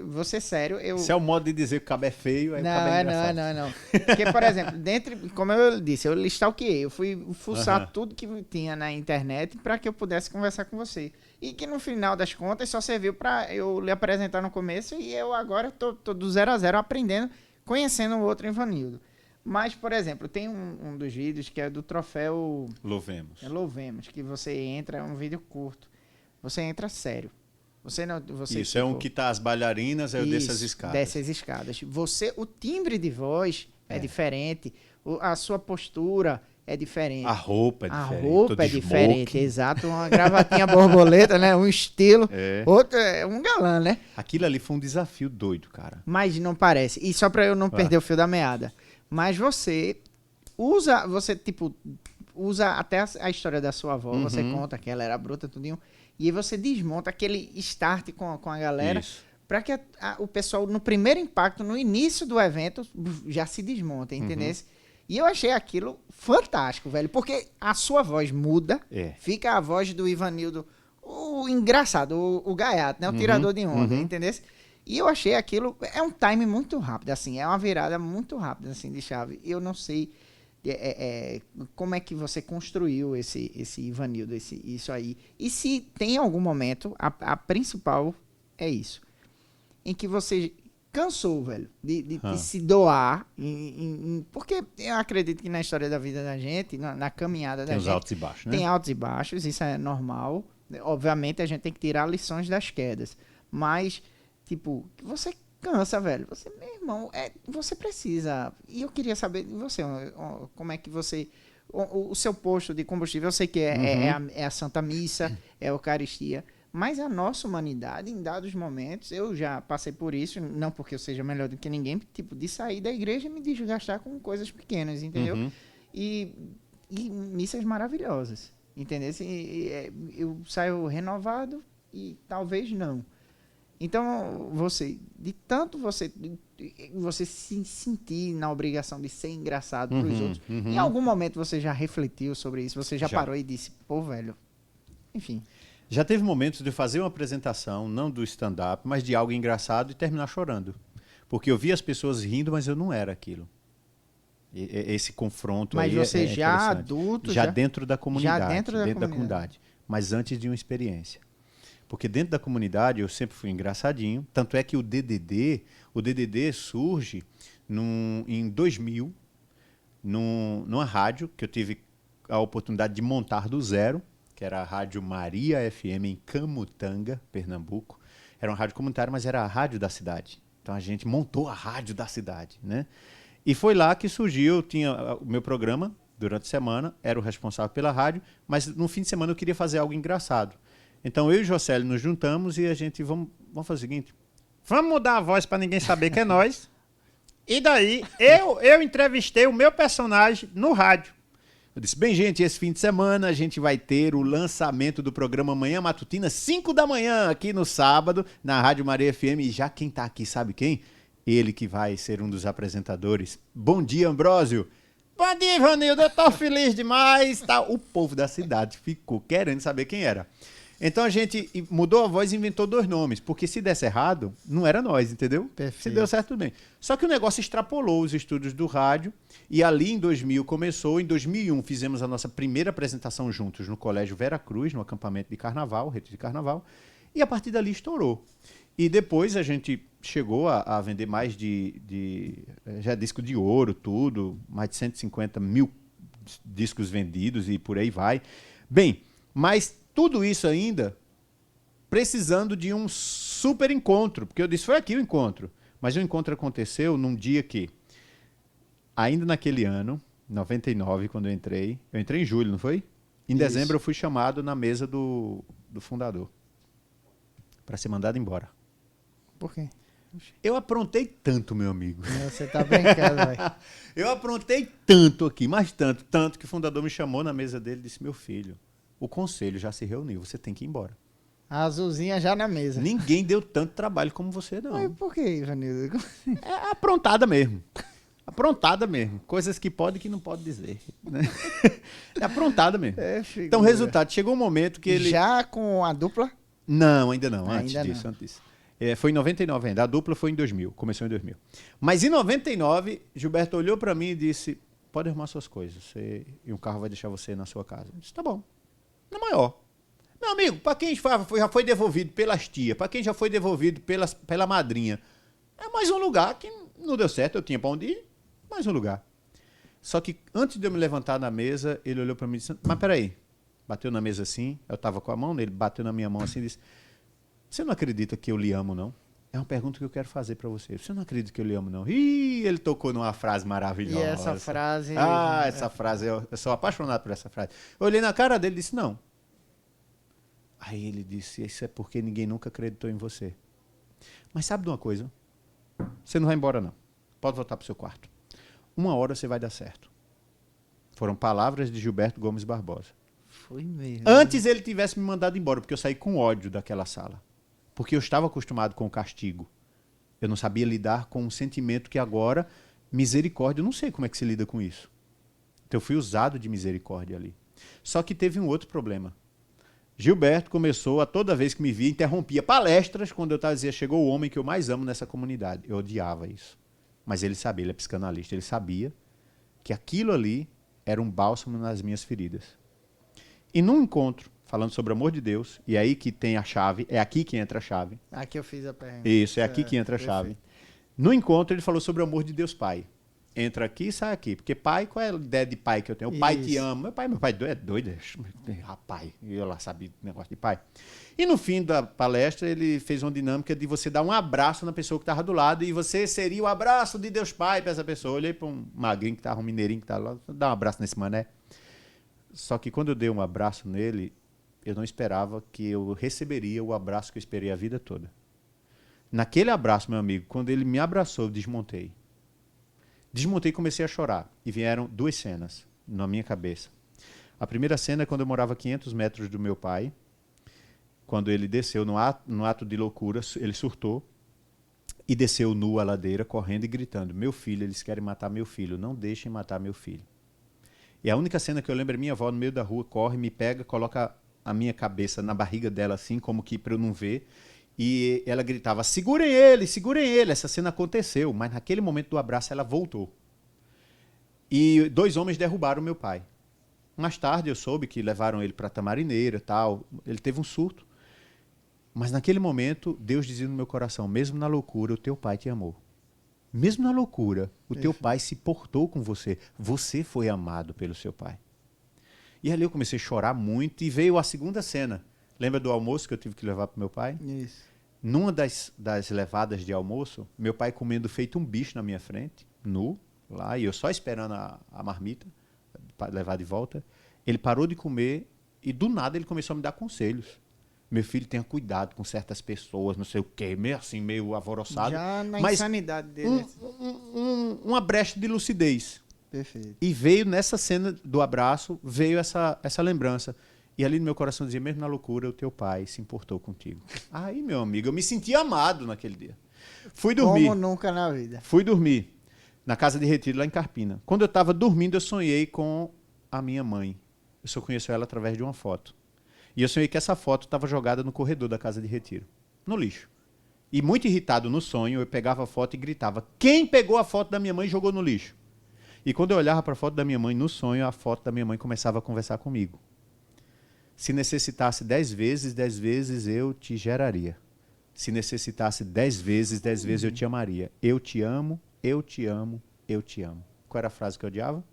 você, sério, Se é o modo de dizer que o cabo é feio, aí o cabo é engraçado. Não. Porque, por exemplo, como eu disse, eu stalkeei, eu fui fuçar tudo que tinha na internet para que eu pudesse conversar com você. E que no final das contas só serviu para eu lhe apresentar no começo e eu agora tô do 0 a 0 aprendendo, conhecendo o outro Ivanildo. Mas, por exemplo, tem um dos vídeos que é do troféu... Louvemos, que você entra, é um vídeo curto. Você entra sério. Isso, é um que tá as bailarinas, eu desço as escadas. Desce as escadas. O timbre de voz é diferente, a sua postura é diferente. A roupa é diferente. A roupa é diferente, exato. Uma gravatinha borboleta, né? Um estilo. Outro é um galã, né? Aquilo ali foi um desafio doido, cara. Mas não parece. E só pra eu não perder o fio da meada. Mas você usa até a história da sua avó, você conta que ela era bruta, tudinho, e aí você desmonta aquele start com a galera, para que o pessoal, no primeiro impacto, no início do evento, já se desmonta, entendeu? E eu achei aquilo fantástico, velho, porque a sua voz muda, fica a voz do Ivanildo, o engraçado, o gaiato, né? O tirador de onda, entendeu? E eu achei aquilo, é um time muito rápido, assim, é uma virada muito rápida, assim, de chave. Eu não sei como é que você construiu esse Ivanildo, isso aí. E se tem algum momento, a principal é isso, em que você cansou, velho, de se doar, porque eu acredito que na história da vida da gente, na caminhada da gente... Tem os altos e baixos, né? Tem altos e baixos, isso é normal. Obviamente, a gente tem que tirar lições das quedas, mas... Tipo, você cansa, velho. Você, meu irmão, você precisa. E eu queria saber de você, como é que você... O seu posto de combustível, eu sei que é a Santa Missa, é a Eucaristia, mas a nossa humanidade, em dados momentos, eu já passei por isso, não porque eu seja melhor do que ninguém, tipo, de sair da igreja e me desgastar com coisas pequenas, entendeu? E missas maravilhosas, entendeu? Eu saio renovado e talvez não. Então, de tanto você se sentir na obrigação de ser engraçado para os outros, em algum momento você já refletiu sobre isso? Você já parou e disse, pô, velho, enfim. Já teve momentos de fazer uma apresentação, não do stand-up, mas de algo engraçado e terminar chorando. Porque eu via as pessoas rindo, mas eu não era aquilo. Esse confronto mas aí você já adulto? Já dentro da comunidade. Já dentro da comunidade. Mas antes de uma experiência. Porque dentro da comunidade eu sempre fui engraçadinho. Tanto é que o DDD surge em 2000, numa rádio que eu tive a oportunidade de montar do zero, que era a Rádio Maria FM em Camutanga, Pernambuco. Era uma rádio comunitária, mas era a rádio da cidade. Então a gente montou a rádio da cidade, né? E foi lá que surgiu, eu tinha o meu programa durante a semana, era o responsável pela rádio, mas no fim de semana eu queria fazer algo engraçado. Então eu e o Josélio nos juntamos e a gente, vamos fazer o seguinte, vamos mudar a voz para ninguém saber que é nós. E daí eu entrevistei o meu personagem no rádio. Eu disse, bem, gente, esse fim de semana a gente vai ter o lançamento do programa Manhã Matutina, 5 da manhã, aqui no sábado, na Rádio Maria FM. E já quem está aqui, sabe quem? Ele que vai ser um dos apresentadores. Bom dia, Ambrósio. Bom dia, Ivanildo, eu tô feliz demais. Tá? O povo da cidade ficou querendo saber quem era. Então a gente mudou a voz e inventou 2 nomes, porque se desse errado, não era nós, entendeu? Perfeito. Se deu certo, tudo bem. Só que o negócio extrapolou os estúdios do rádio, e ali em 2000 começou, em 2001 fizemos a nossa primeira apresentação juntos no Colégio Vera Cruz, no acampamento de carnaval, retiro de carnaval, e a partir dali estourou. E depois a gente chegou a vender mais já disco de ouro, tudo, mais de 150 mil discos vendidos e por aí vai. Bem, mas tudo isso ainda precisando de um super encontro, porque eu disse, foi aqui o encontro. Mas o encontro aconteceu num dia que, ainda naquele ano, 99, quando eu entrei em julho, não foi? Em dezembro eu fui chamado na mesa do fundador para ser mandado embora. Por quê? Eu aprontei tanto, meu amigo. Você tá brincando, velho. Eu aprontei tanto aqui, mas tanto que o fundador me chamou na mesa dele e disse, meu filho, o conselho já se reuniu, você tem que ir embora. A azulzinha já na mesa. Ninguém deu tanto trabalho como você, não. Mas por que, Ivanildo? É aprontada mesmo. Aprontada mesmo. Coisas que pode e que não pode dizer. Né? É aprontada mesmo. Então, resultado, chegou um momento que ele... Já com a dupla? Não, ainda não. Antes Ainda disso, não. antes disso. Foi em 99 ainda. A dupla foi em 2000. Começou em 2000. Mas em 99, Gilberto olhou para mim e disse, pode arrumar suas coisas. E o carro vai deixar você na sua casa. Eu disse, tá bom. Na maior. Meu amigo, para quem já foi devolvido pelas tias, para quem já foi devolvido pela madrinha, é mais um lugar que não deu certo. Eu tinha para onde ir, mais um lugar. Só que antes de eu me levantar da mesa, ele olhou para mim e disse, mas peraí. Bateu na mesa assim, eu estava com a mão nele, bateu na minha mão assim e disse, você não acredita que eu lhe amo, não? É uma pergunta que eu quero fazer para você. Você não acredita que eu lhe amo, não? Ih, ele tocou numa frase maravilhosa. E essa frase... Essa frase, eu sou apaixonado por essa frase. Eu olhei na cara dele e disse, não. Aí ele disse, isso é porque ninguém nunca acreditou em você. Mas sabe de uma coisa? Você não vai embora, não. Pode voltar para o seu quarto. 1 hora você vai dar certo. Foram palavras de Gilberto Gomes Barbosa. Foi mesmo. Antes ele tivesse me mandado embora, porque eu saí com ódio daquela sala. Porque eu estava acostumado com o castigo. Eu não sabia lidar com um sentimento que agora, misericórdia, eu não sei como é que se lida com isso. Então eu fui usado de misericórdia ali. Só que teve um outro problema. Gilberto começou a, toda vez que me via, interrompia palestras quando eu dizia, chegou o homem que eu mais amo nessa comunidade. Eu odiava isso. Mas ele sabia, ele é psicanalista, ele sabia que aquilo ali era um bálsamo nas minhas feridas. E num encontro, falando sobre o amor de Deus, e aí que tem a chave, é aqui que entra a chave. Aqui eu fiz a pergunta. Isso, é aqui que entra a chave. No encontro ele falou sobre o amor de Deus Pai. Entra aqui e sai aqui. Porque pai, qual é a ideia de pai que eu tenho? O pai te ama. Meu pai é doido. Rapaz, eu lá sabia negócio de pai. E no fim da palestra ele fez uma dinâmica de você dar um abraço na pessoa que estava do lado e você seria o abraço de Deus Pai para essa pessoa. Eu olhei para um magrinho que estava, um mineirinho que estava lá, dar um abraço nesse mané. Só que quando eu dei um abraço nele, eu não esperava que eu receberia o abraço que eu esperei a vida toda. Naquele abraço, meu amigo, quando ele me abraçou, eu desmontei. Desmontei e comecei a chorar. E vieram 2 cenas na minha cabeça. A primeira cena é quando eu morava a 500 metros do meu pai. Quando ele desceu no ato de loucura, ele surtou e desceu nu a ladeira, correndo e gritando, meu filho, eles querem matar meu filho, não deixem matar meu filho. E a única cena que eu lembro é minha avó no meio da rua, corre, me pega, coloca a minha cabeça na barriga dela assim, como que para eu não ver. E ela gritava, segurem ele, segurem ele. Essa cena aconteceu, mas naquele momento do abraço ela voltou. E 2 homens derrubaram meu pai. Mais tarde eu soube que levaram ele para a Tamarineira e tal. Ele teve um surto. Mas naquele momento, Deus dizia no meu coração, mesmo na loucura, o teu pai te amou. Mesmo na loucura, o teu pai se portou com você. Você foi amado pelo seu pai. E ali eu comecei a chorar muito e veio a segunda cena. Lembra do almoço que eu tive que levar para meu pai? Isso. Numa das levadas de almoço, meu pai comendo feito um bicho na minha frente, nu, lá, e eu só esperando a marmita para levar de volta. Ele parou de comer e do nada ele começou a me dar conselhos. Meu filho, tenha cuidado com certas pessoas, não sei o quê, meio assim, meio alvoroçado. Já na mas insanidade dele. uma brecha de lucidez. Perfeito. E veio nessa cena do abraço, veio essa lembrança. E ali no meu coração dizia, mesmo na loucura, o teu pai se importou contigo. Aí, meu amigo, eu me senti amado naquele dia. Fui dormir. Como nunca na vida. Fui dormir na casa de retiro lá em Carpina. Quando eu estava dormindo, eu sonhei com a minha mãe. Eu só conheço ela através de uma foto. E eu sonhei que essa foto estava jogada no corredor da casa de retiro, no lixo. E muito irritado no sonho, eu pegava a foto e gritava: quem pegou a foto da minha mãe e jogou no lixo? E quando eu olhava para a foto da minha mãe no sonho, a foto da minha mãe começava a conversar comigo. Se necessitasse 10 vezes eu te geraria. Se necessitasse 10 vezes eu te amaria. Eu te amo, eu te amo, eu te amo. Qual era a frase que eu odiava?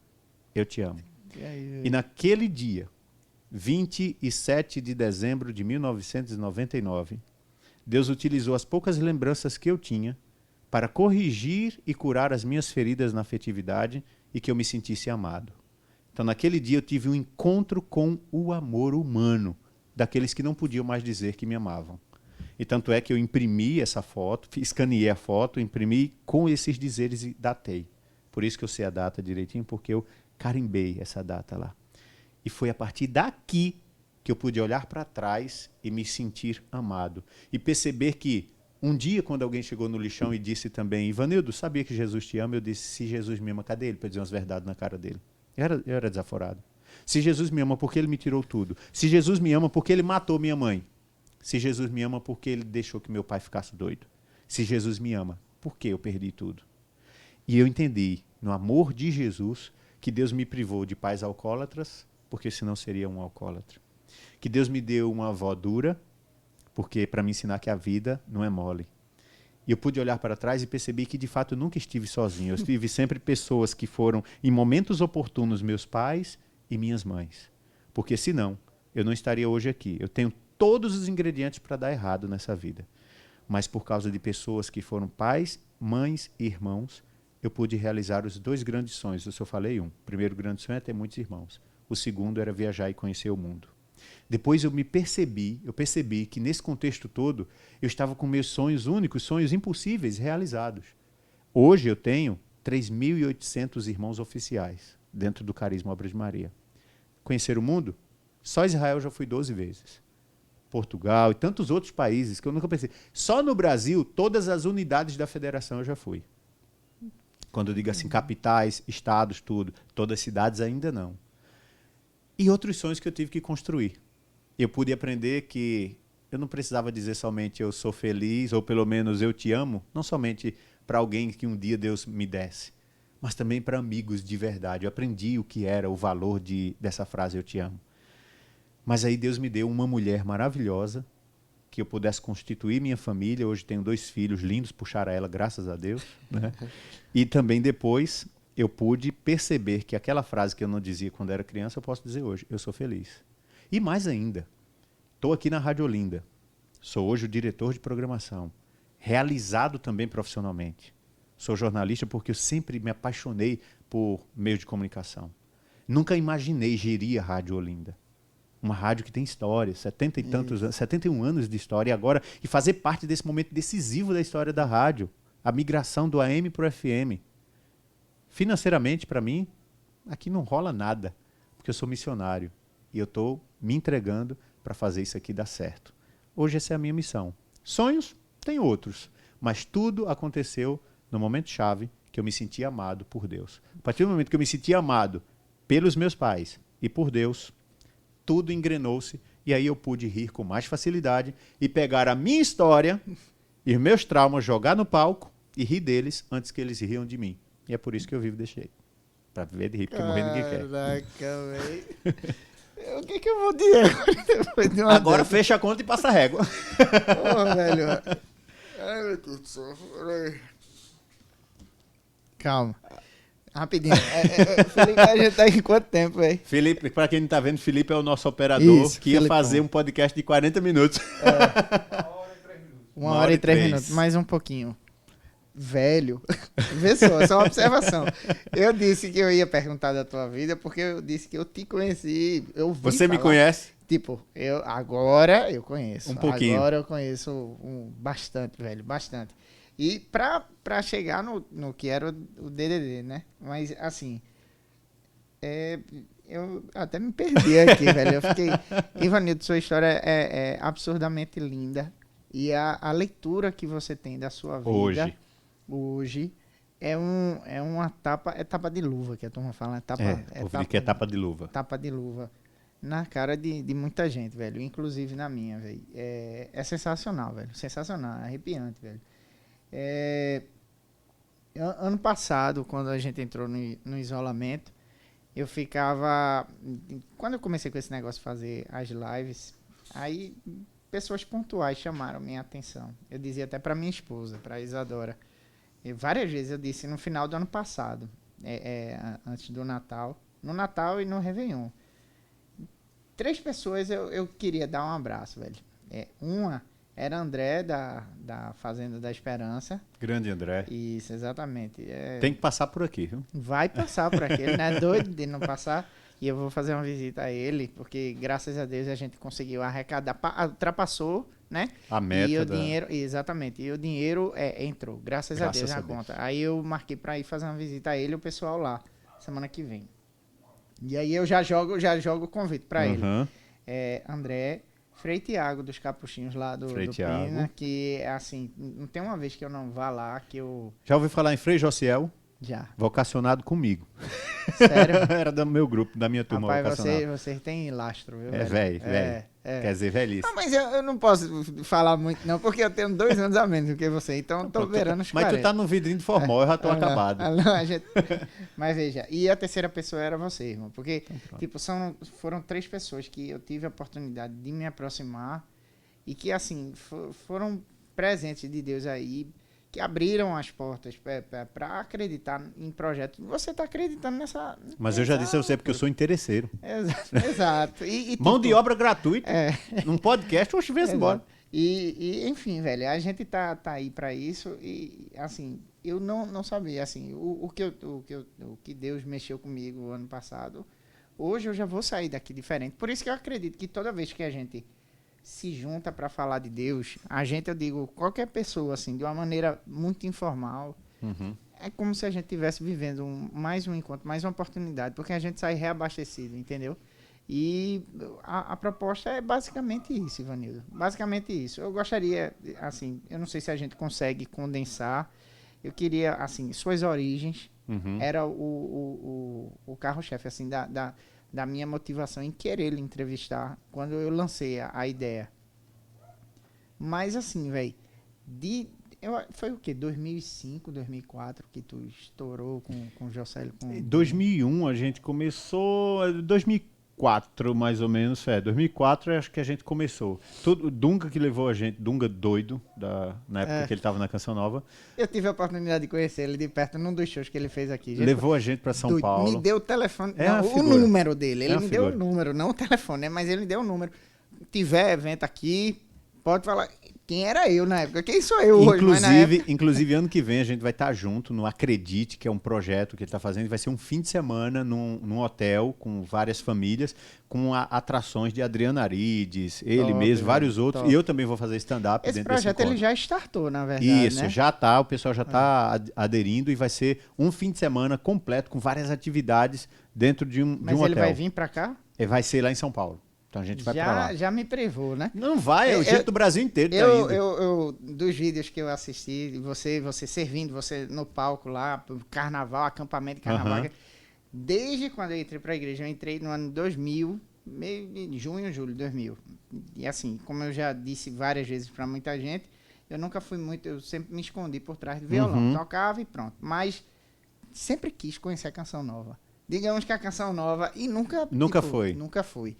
Eu te amo. E naquele dia, 27 de dezembro de 1999, Deus utilizou as poucas lembranças que eu tinha para corrigir e curar as minhas feridas na afetividade e que eu me sentisse amado. Então, naquele dia, eu tive um encontro com o amor humano, daqueles que não podiam mais dizer que me amavam. E tanto é que eu imprimi essa foto, escaneei a foto, imprimi com esses dizeres e datei. Por isso que eu sei a data direitinho, porque eu carimbei essa data lá. E foi a partir daqui que eu pude olhar para trás e me sentir amado. E perceber que um dia, quando alguém chegou no lixão e disse também: Ivanildo, sabia que Jesus te ama? Eu disse: se Jesus me ama, cadê ele? Para dizer umas verdades na cara dele. Eu era desaforado. Se Jesus me ama, porque ele me tirou tudo? Se Jesus me ama, porque ele matou minha mãe? Se Jesus me ama, porque ele deixou que meu pai ficasse doido? Se Jesus me ama, por que eu perdi tudo? E eu entendi, no amor de Jesus, que Deus me privou de pais alcoólatras, porque senão seria um alcoólatra. Que Deus me deu uma avó dura, porque para me ensinar que a vida não é mole. E eu pude olhar para trás e percebi que, de fato, eu nunca estive sozinho. Eu tive sempre pessoas que foram, em momentos oportunos, meus pais e minhas mães. Porque, senão, eu não estaria hoje aqui. Eu tenho todos os ingredientes para dar errado nessa vida. Mas, por causa de pessoas que foram pais, mães e irmãos, eu pude realizar os 2 grandes sonhos. Eu só falei um. O primeiro grande sonho é ter muitos irmãos. O segundo era viajar e conhecer o mundo. Depois eu percebi que nesse contexto todo, eu estava com meus sonhos únicos, sonhos impossíveis, realizados. Hoje eu tenho 3.800 irmãos oficiais dentro do Carisma Obras de Maria. Conhecer o mundo? Só Israel eu já fui 12 vezes. Portugal e tantos outros países que eu nunca pensei. Só no Brasil, todas as unidades da federação eu já fui. Quando eu digo assim, capitais, estados, tudo. Todas as cidades ainda não. E outros sonhos que eu tive que construir. Eu pude aprender que eu não precisava dizer somente eu sou feliz, ou pelo menos eu te amo, não somente para alguém que um dia Deus me desse, mas também para amigos de verdade. Eu aprendi o que era o valor dessa frase, eu te amo. Mas aí Deus me deu uma mulher maravilhosa, que eu pudesse constituir minha família. Hoje tenho 2 filhos lindos, puxar a ela, graças a Deus. Né? E também depois eu pude perceber que aquela frase que eu não dizia quando era criança, eu posso dizer hoje: eu sou feliz. E mais ainda, estou aqui na Rádio Olinda, sou hoje o diretor de programação, realizado também profissionalmente. Sou jornalista porque eu sempre me apaixonei por meio de comunicação. Nunca imaginei gerir a Rádio Olinda. Uma rádio que tem história, 71 anos de história, e fazer parte desse momento decisivo da história da rádio, a migração do AM para o FM. Financeiramente, para mim, aqui não rola nada, porque eu sou missionário e eu estou me entregando para fazer isso aqui dar certo. Hoje essa é a minha missão. Sonhos? Tem outros, mas tudo aconteceu no momento-chave que eu me senti amado por Deus. A partir do momento que eu me senti amado pelos meus pais e por Deus, tudo engrenou-se e aí eu pude rir com mais facilidade e pegar a minha história e os meus traumas, jogar no palco e rir deles antes que eles riam de mim. E é por isso que eu vivo desse jeito. Para viver de rir, porque morrer ninguém quer. Caraca, velho. O que eu vou dizer agora? Agora fecha a conta e passa a régua. Ô, velho. Ai, meu Deus do céu. Calma. Rapidinho. Felipe, a gente tá aqui quanto tempo, velho? Felipe, para quem não tá vendo, Felipe é o nosso operador que ia fazer um podcast de 40 minutos. 1 hora e 3 minutos. Mais um pouquinho. Velho. Vê só uma observação. Eu disse que eu ia perguntar da tua vida porque eu disse que eu te conheci. Você me conhece? Tipo, agora eu conheço. Um pouquinho. Agora eu conheço bastante, velho. Bastante. E pra chegar no que era o DDD, né? Mas, assim, eu até me perdi aqui, velho. Eu fiquei... Ivanildo, sua história é absurdamente linda. E a leitura que você tem da sua vida hoje é uma tapa de luva, que a turma fala. Que é tapa de luva. Tapa de luva. na cara de muita gente, velho. Inclusive na minha, velho. É sensacional, velho. Sensacional, arrepiante, velho. Ano passado, quando a gente entrou no isolamento, eu ficava... Quando eu comecei com esse negócio de fazer as lives, aí pessoas pontuais chamaram minha atenção. Eu dizia até pra minha esposa, pra Isadora. E várias vezes eu disse no final do ano passado, antes do Natal. No Natal e no Réveillon. 3 pessoas eu queria dar um abraço, velho. Uma era André, da Fazenda da Esperança. Grande André. Isso, exatamente. Tem que passar por aqui, viu? Vai passar por aqui. Ele não é doido de não passar. E eu vou fazer uma visita a ele, porque graças a Deus a gente conseguiu arrecadar, ultrapassou, né? A meta e o dinheiro, exatamente. E o dinheiro entrou, graças a Deus, na Deus. conta. Aí eu marquei para ir fazer uma visita a ele e o pessoal lá, semana que vem. E aí eu já jogo o convite para ele. André, Frei Tiago dos Capuchinhos lá do Pina, que assim, não tem uma vez que eu não vá lá, que eu... Já ouviu falar em Frei Josiel? Já. Vocacionado comigo. Sério? Era do meu grupo, da minha turma. Rapaz, você tem lastro, viu? Velho. Quer dizer, velhice. Não, mas eu não posso falar muito, não, porque eu tenho 2 anos a menos do que você, então eu tô beirando os 40. Mas tu tá no vidrinho de formol, eu já tô acabado. Mas veja, e a terceira pessoa era você, irmão, porque, tipo, foram 3 pessoas que eu tive a oportunidade de me aproximar e que, assim, foram presentes de Deus aí, que abriram as portas para acreditar em projetos. Você está acreditando nessa... Mas eu já disse a você, porque eu sou interesseiro. Exato. Mão de obra gratuita. Num podcast, oxe, vem embora. E, enfim, velho, a gente tá aí para isso e, assim, eu não sabia, assim, o que Deus mexeu comigo ano passado, hoje eu já vou sair daqui diferente. Por isso que eu acredito que toda vez que a gente se junta para falar de Deus, eu digo, qualquer pessoa, assim, de uma maneira muito informal, é como se a gente estivesse vivendo mais um encontro, mais uma oportunidade, porque a gente sai reabastecido, entendeu? E a proposta é basicamente isso, Ivanildo. Basicamente isso. Eu gostaria, assim, eu não sei se a gente consegue condensar, eu queria, assim, suas origens, era o carro-chefe, assim, da minha motivação em querer lhe entrevistar quando eu lancei a ideia. Mas assim, velho, foi o quê? 2005, 2004 que tu estourou com o Jocélio? 2001 a gente começou, 2004 mais ou menos, 2004 acho que a gente começou. Dunga que levou a gente, Dunga doido, na época que ele estava na Canção Nova. Eu tive a oportunidade de conhecer ele de perto num dos shows que ele fez aqui. Levou a gente para São Paulo. Me deu o telefone, o número dele. Ele me deu o número, não o telefone, mas ele me deu o número. Tiver evento aqui, pode falar. Quem era eu na época? Quem sou eu hoje? Inclusive, ano que vem a gente vai estar junto no Acredite, que é um projeto que ele está fazendo. Vai ser um fim de semana num hotel com várias famílias, com atrações de Adriano Arides, ele mesmo, vários outros. Top. E eu também vou fazer stand-up dentro desse projeto. Ele já startou, na verdade, Isso, né? Já tá. O pessoal já está aderindo e vai ser um fim de semana completo com várias atividades dentro de um hotel. Mas ele vai vir para cá? Vai ser lá em São Paulo. Então a gente vai pra lá. Já me prevou, né? Não vai, é o jeito do Brasil inteiro tá indo. Dos vídeos que eu assisti, você servindo, você no palco lá, carnaval, acampamento de carnaval. Desde quando eu entrei pra igreja, eu entrei no ano 2000, meio de junho, julho de 2000. E assim, como eu já disse várias vezes pra muita gente, eu nunca fui muito, eu sempre me escondi por trás do violão. Tocava e pronto. Mas sempre quis conhecer a Canção Nova. Digamos que a Canção Nova, e nunca foi.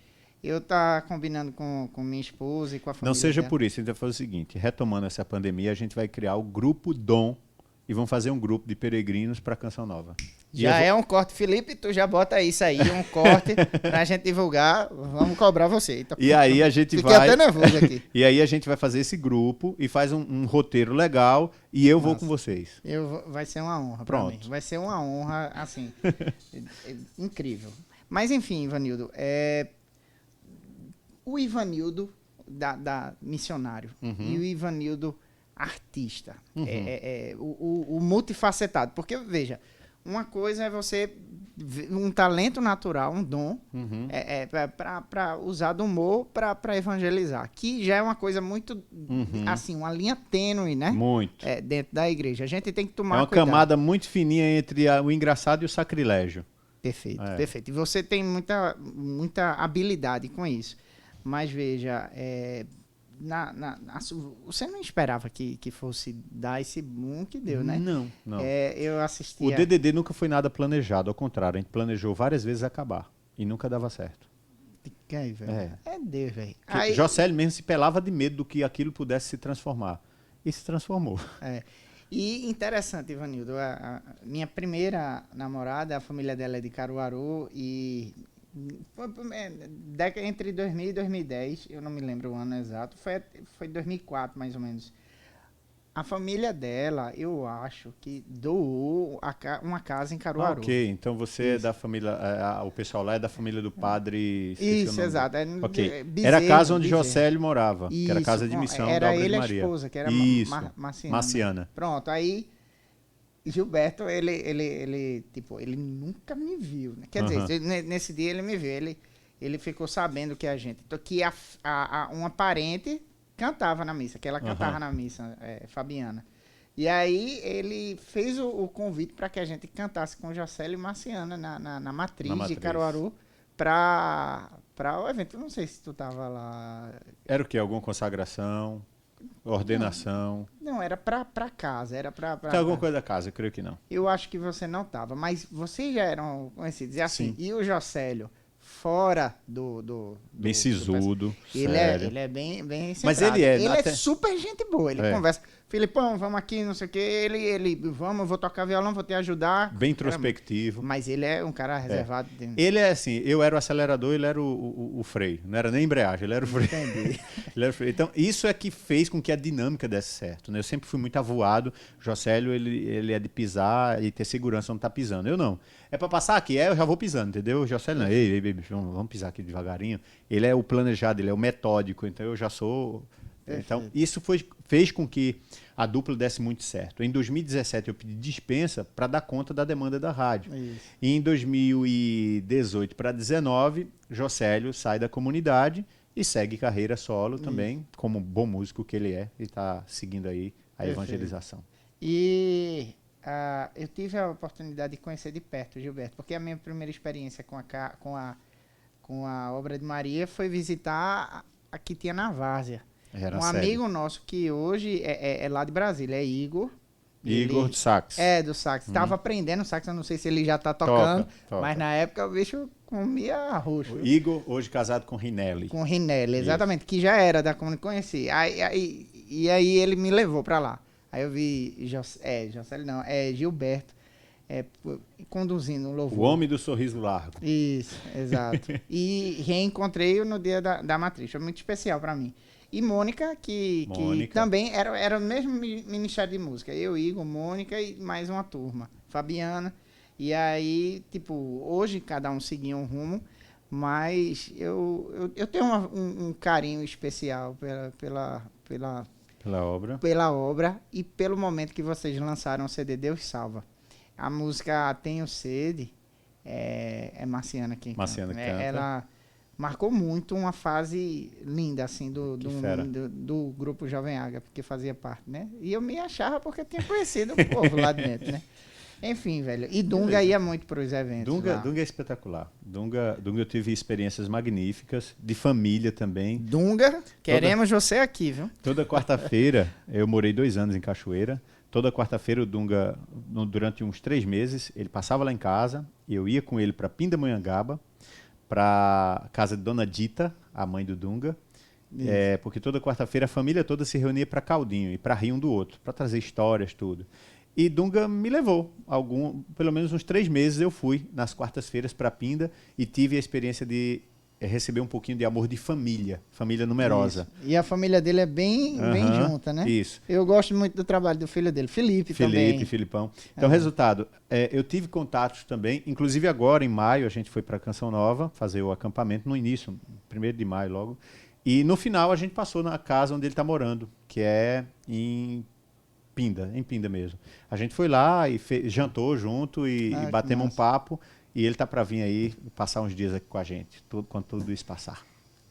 Eu tá combinando com minha esposa e com a família. Não seja por isso, a gente vai fazer o seguinte, retomando essa pandemia, a gente vai criar o Grupo Dom e vamos fazer um grupo de peregrinos para Canção Nova. Já é um corte, Felipe, tu já bota isso aí, um corte pra gente divulgar, vamos cobrar você. Então, e aí a gente Fiquei até nervoso aqui. E aí a gente vai fazer esse grupo e faz um roteiro legal e eu vou com vocês. Vai ser uma honra pra mim. Vai ser uma honra, assim, incrível. Mas enfim, Ivanildo, o Ivanildo da missionário e o Ivanildo artista, o multifacetado, porque veja, uma coisa é você um talento natural, um dom, para usar do humor para evangelizar, que já é uma coisa muito assim, uma linha tênue, né? Muito. Dentro da igreja. A gente tem que tomar cuidado. Camada muito fininha entre o engraçado e o sacrilégio. Perfeito, perfeito. E você tem muita habilidade com isso. Mas veja, você não esperava que fosse dar esse boom que deu, né? Não, não. Eu assistia... O DDD nunca foi nada planejado, ao contrário, a gente planejou várias vezes acabar e nunca dava certo. Aí, velho. É Deus, velho. Jocélio mesmo se pelava de medo do que aquilo pudesse se transformar. E se transformou. E interessante, Ivanildo, a minha primeira namorada, a família dela é de Caruaru e entre 2000 e 2010, eu não me lembro o ano exato, foi 2004 mais ou menos. A família dela, eu acho que doou uma casa em Caruaru. Ok, então você é da família, o pessoal lá é da família do padre... Isso, exato. Okay. Era a casa onde Jocélio morava, que era a casa de missão da Obra de Maria. Era ele a esposa, que era Marciana. Pronto, aí Gilberto, ele nunca me viu. Né? Quer dizer, nesse dia ele me viu, ele ficou sabendo que que uma parente cantava na missa, que ela cantava na missa, Fabiana. E aí ele fez o convite para que a gente cantasse com Jocélio e Marciana na matriz de Caruaru para o evento. Eu não sei se tu tava lá. Era o quê? Alguma consagração? Ordenação? Não, era para casa. Tem alguma coisa da casa, eu creio que não. Eu acho que você não tava, mas vocês já eram conhecidos. E assim, Sim. E o Jocélio, fora do bem sisudo, ele é bem mas centrado. ele é super gente boa, ele conversa, Filipão, vamos aqui, não sei o que, ele vamos, vou tocar violão, vou te ajudar. Bem introspectivo. Mas ele é um cara reservado. Ele é assim, eu era o acelerador, ele era o freio, não era nem embreagem, ele era o freio. Entendi. Ele era o freio. Então, isso é que fez com que a dinâmica desse certo, né? Eu sempre fui muito avoado, Jocélio, ele é de pisar e ter segurança onde tá pisando, eu não. É para passar aqui, eu já vou pisando, entendeu? O Jocélio não, ei, vamos pisar aqui devagarinho. Ele é o planejado, ele é o metódico, então eu já sou... Então, isso fez com que a dupla desse muito certo. Em 2017, eu pedi dispensa para dar conta da demanda da rádio. Isso. E em 2018 para 2019, Jocélio sai da comunidade e segue carreira solo também, como bom músico que ele é, e está seguindo aí a evangelização. E eu tive a oportunidade de conhecer de perto o Gilberto, porque a minha primeira experiência com a Obra de Maria foi visitar a que tinha na Várzea. Amigo nosso que hoje é lá de Brasília, é Igor. Igor do sax. Do sax. Estava aprendendo sax, eu não sei se ele já está tocando, mas na época o bicho comia roxo. O Igor, hoje casado com Rinelli. Com Rinelli, exatamente, isso. Que já era da comunidade, conheci. E aí ele me levou para lá. Aí eu vi Jocélio não, Gilberto conduzindo um louvor. O homem do sorriso largo. Isso, exato. E reencontrei-o no dia da matriz, foi muito especial para mim. E Mônica, que também era o mesmo ministério de música. Eu, Igor, Mônica e mais uma turma. Fabiana. E aí, hoje cada um seguia um rumo, mas eu tenho um carinho especial pela obra e pelo momento que vocês lançaram o CD Deus Salva. A música Tenho Sede é Marciana quem canta. Ela marcou muito uma fase linda, assim, do grupo Jovem Águia, porque fazia parte, né? E eu me achava porque tinha conhecido o povo lá dentro, né? Enfim, velho. E Dunga ia muito para os eventos. Dunga é espetacular. Dunga eu tive experiências magníficas, de família também. Dunga, queremos você aqui, viu? Toda quarta-feira, eu morei 2 anos em Cachoeira. Toda quarta-feira o Dunga, durante uns 3 meses, ele passava lá em casa, e eu ia com ele para Pindamonhangaba, para casa de Dona Dita, a mãe do Dunga, porque toda quarta-feira a família toda se reunia para caldinho e para rir um do outro, para trazer histórias, tudo. E Dunga me levou, pelo menos uns 3 meses eu fui nas quartas-feiras para Pinda e tive a experiência de receber um pouquinho de amor de família numerosa. Isso. E a família dele é bem junta, né? Isso. Eu gosto muito do trabalho do filho dele, também. Filipão. Então, resultado, eu tive contatos também, inclusive agora em maio a gente foi para Canção Nova fazer o acampamento no início, 1º de maio logo, e no final a gente passou na casa onde ele está morando, que é em Pinda mesmo. A gente foi lá e jantou junto e batemos um papo. E ele tá para vir aí passar uns dias aqui com a gente, quando tudo isso passar.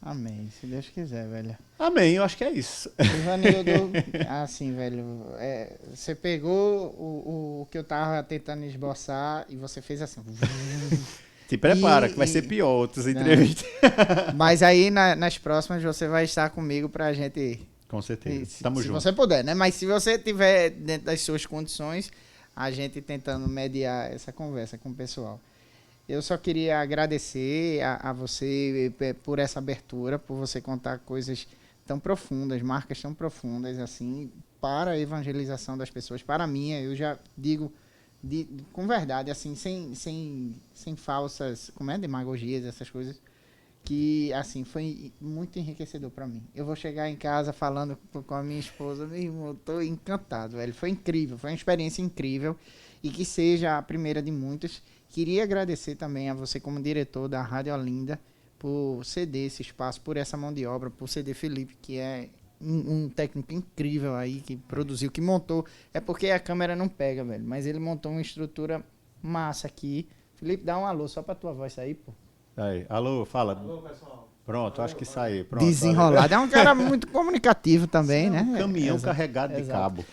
Amém, se Deus quiser, velho. Amém, eu acho que é isso. Ivanildo, assim, velho, você pegou o que eu tava tentando esboçar e você fez assim. Se prepara, que vai ser pior outras entrevistas. Mas aí nas próximas você vai estar comigo pra gente. Com certeza. Tamo se junto. você puder, né? Mas se você tiver dentro das suas condições, a gente tentando mediar essa conversa com o pessoal. Eu só queria agradecer a você por essa abertura, por você contar coisas tão profundas, marcas tão profundas, assim, para a evangelização das pessoas. Para mim, eu já digo com verdade, assim, sem falsas, como é, demagogias, essas coisas, que, assim, foi muito enriquecedor para mim. Eu vou chegar em casa falando com a minha esposa, meu irmão, eu tô encantado, velho. Foi incrível, foi uma experiência incrível e que seja a primeira de muitas. Queria agradecer também a você como diretor da Rádio Olinda por ceder esse espaço, por essa mão de obra, por ceder Felipe, que é um técnico incrível aí, que produziu, que montou. É porque a câmera não pega, velho, mas ele montou uma estrutura massa aqui. Felipe, dá um alô só pra tua voz sair, pô. Aí, alô, fala. Alô, pessoal. Pronto, acho que saiu. Pronto, Desenrolado. É um cara muito comunicativo também, né? Um caminhão carregado de cabo.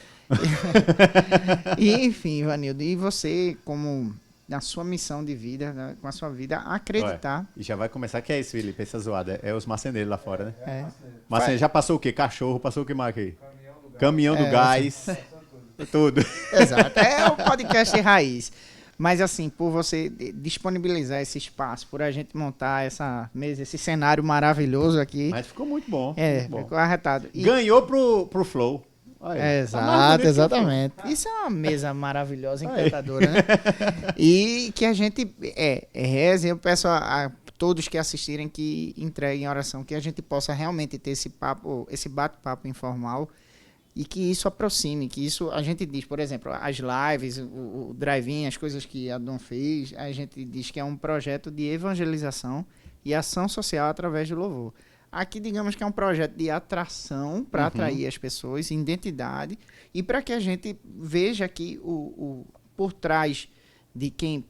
E, enfim, Ivanildo, e você, como na sua missão de vida, né, com a sua vida, acreditar. Ué, e já vai começar, que é isso, Felipe, essa zoada. É os marceneiros lá fora, né? É. Marceneiro, já passou o quê? Cachorro, passou o que mais aqui? Caminhão do gás. Tudo. Exato. É o podcast raiz. Mas assim, por você disponibilizar esse espaço, por a gente montar essa mesa, esse cenário maravilhoso aqui. Mas ficou muito bom. É, muito bom. ficou arretado. E... Ganhou pro Flow. Aí, exato, exatamente. Isso é uma mesa maravilhosa, encantadora, né? E que a gente reze, eu peço a todos que assistirem que entreguem oração, que a gente possa realmente ter esse papo, esse bate-papo informal e que isso aproxime, que isso a gente diz, por exemplo, as lives, o drive-in, as coisas que a Dom fez, a gente diz que é um projeto de evangelização e ação social através do louvor. Aqui, digamos que é um projeto de atração para atrair as pessoas, identidade, e para que a gente veja que por trás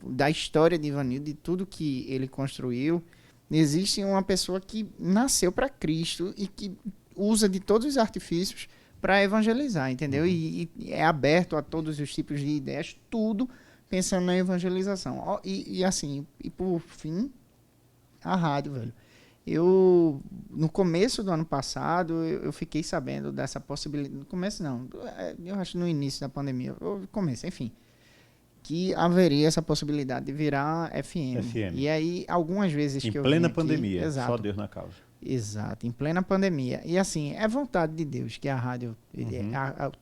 da história de Ivanildo, de tudo que ele construiu, existe uma pessoa que nasceu para Cristo e que usa de todos os artifícios para evangelizar, entendeu? E é aberto a todos os tipos de ideias, tudo pensando na evangelização. E assim, e por fim, a rádio, velho. No começo do ano passado, eu fiquei sabendo dessa possibilidade. No começo, não. Eu acho no início da pandemia. Enfim. Que haveria essa possibilidade de virar FM. E aí, algumas vezes em que eu plena vim pandemia. aqui, exato, só Deus na causa. Exato, em plena pandemia. E assim, é vontade de Deus que a rádio,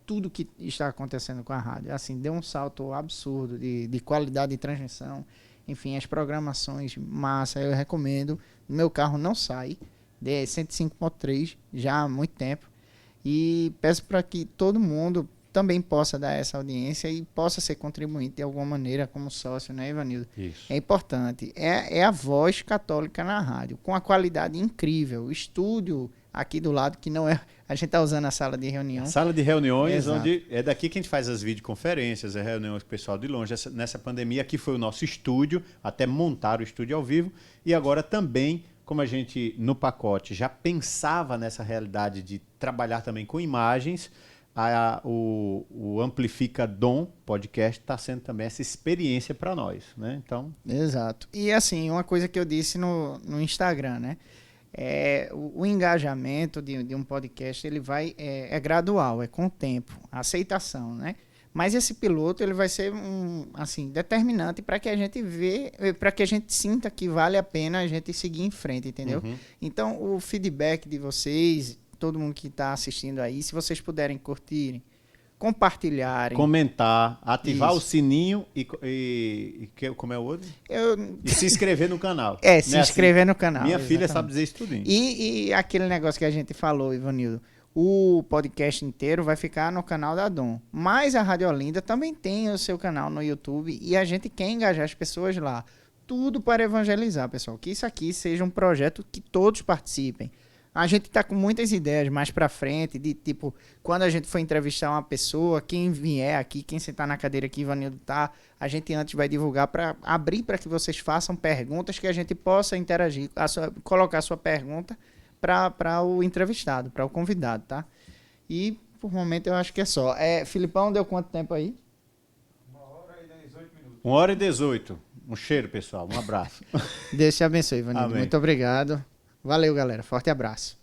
tudo que está acontecendo com a rádio, assim, deu um salto absurdo de qualidade de transmissão. Enfim, as programações, massa, eu recomendo. Meu carro não sai, de 105.3 já há muito tempo. E peço para que todo mundo também possa dar essa audiência e possa ser contribuinte de alguma maneira como sócio, né, Ivanildo? Isso. É importante. É a voz católica na rádio, com a qualidade incrível. O estúdio aqui do lado, que não é... A gente está usando a sala de reunião. Sala de reuniões, Exato. onde é daqui que a gente faz as videoconferências, as reuniões com o pessoal de longe. Nessa pandemia aqui foi o nosso estúdio, até montar o estúdio ao vivo. E agora também, como a gente no pacote já pensava nessa realidade de trabalhar também com imagens, o Amplifica Dom podcast está sendo também essa experiência para nós, né? Então... Exato. E assim, uma coisa que eu disse no Instagram, né? O engajamento de um podcast, ele é gradual, é com o tempo, a aceitação, né? Mas esse piloto, ele vai ser assim, determinante para que a gente para que a gente sinta que vale a pena a gente seguir em frente, entendeu? Então, o feedback de vocês, todo mundo que está assistindo aí, se vocês puderem curtirem, compartilharem, comentar, ativar Isso. o sininho e como é o outro? E se inscrever no canal. Se inscrever no canal. Minha filha exatamente. sabe dizer isso tudinho. E aquele negócio que a gente falou, Ivanildo, o podcast inteiro vai ficar no canal da Dom. Mas a Rádio Olinda também tem o seu canal no YouTube e a gente quer engajar as pessoas lá. Tudo para evangelizar, pessoal. Que isso aqui seja um projeto que todos participem. A gente está com muitas ideias mais para frente, de tipo, quando a gente for entrevistar uma pessoa, quem vier aqui, quem sentar na cadeira que Ivanildo tá, a gente antes vai divulgar para abrir para que vocês façam perguntas que a gente possa interagir, colocar a sua pergunta para o entrevistado, para o convidado, tá? E por momento eu acho que é só. Filipão, deu quanto tempo aí? 1h18. Um cheiro, pessoal. Um abraço. Deus te abençoe, Ivanildo. Amém. Muito obrigado. Valeu, galera. Forte abraço.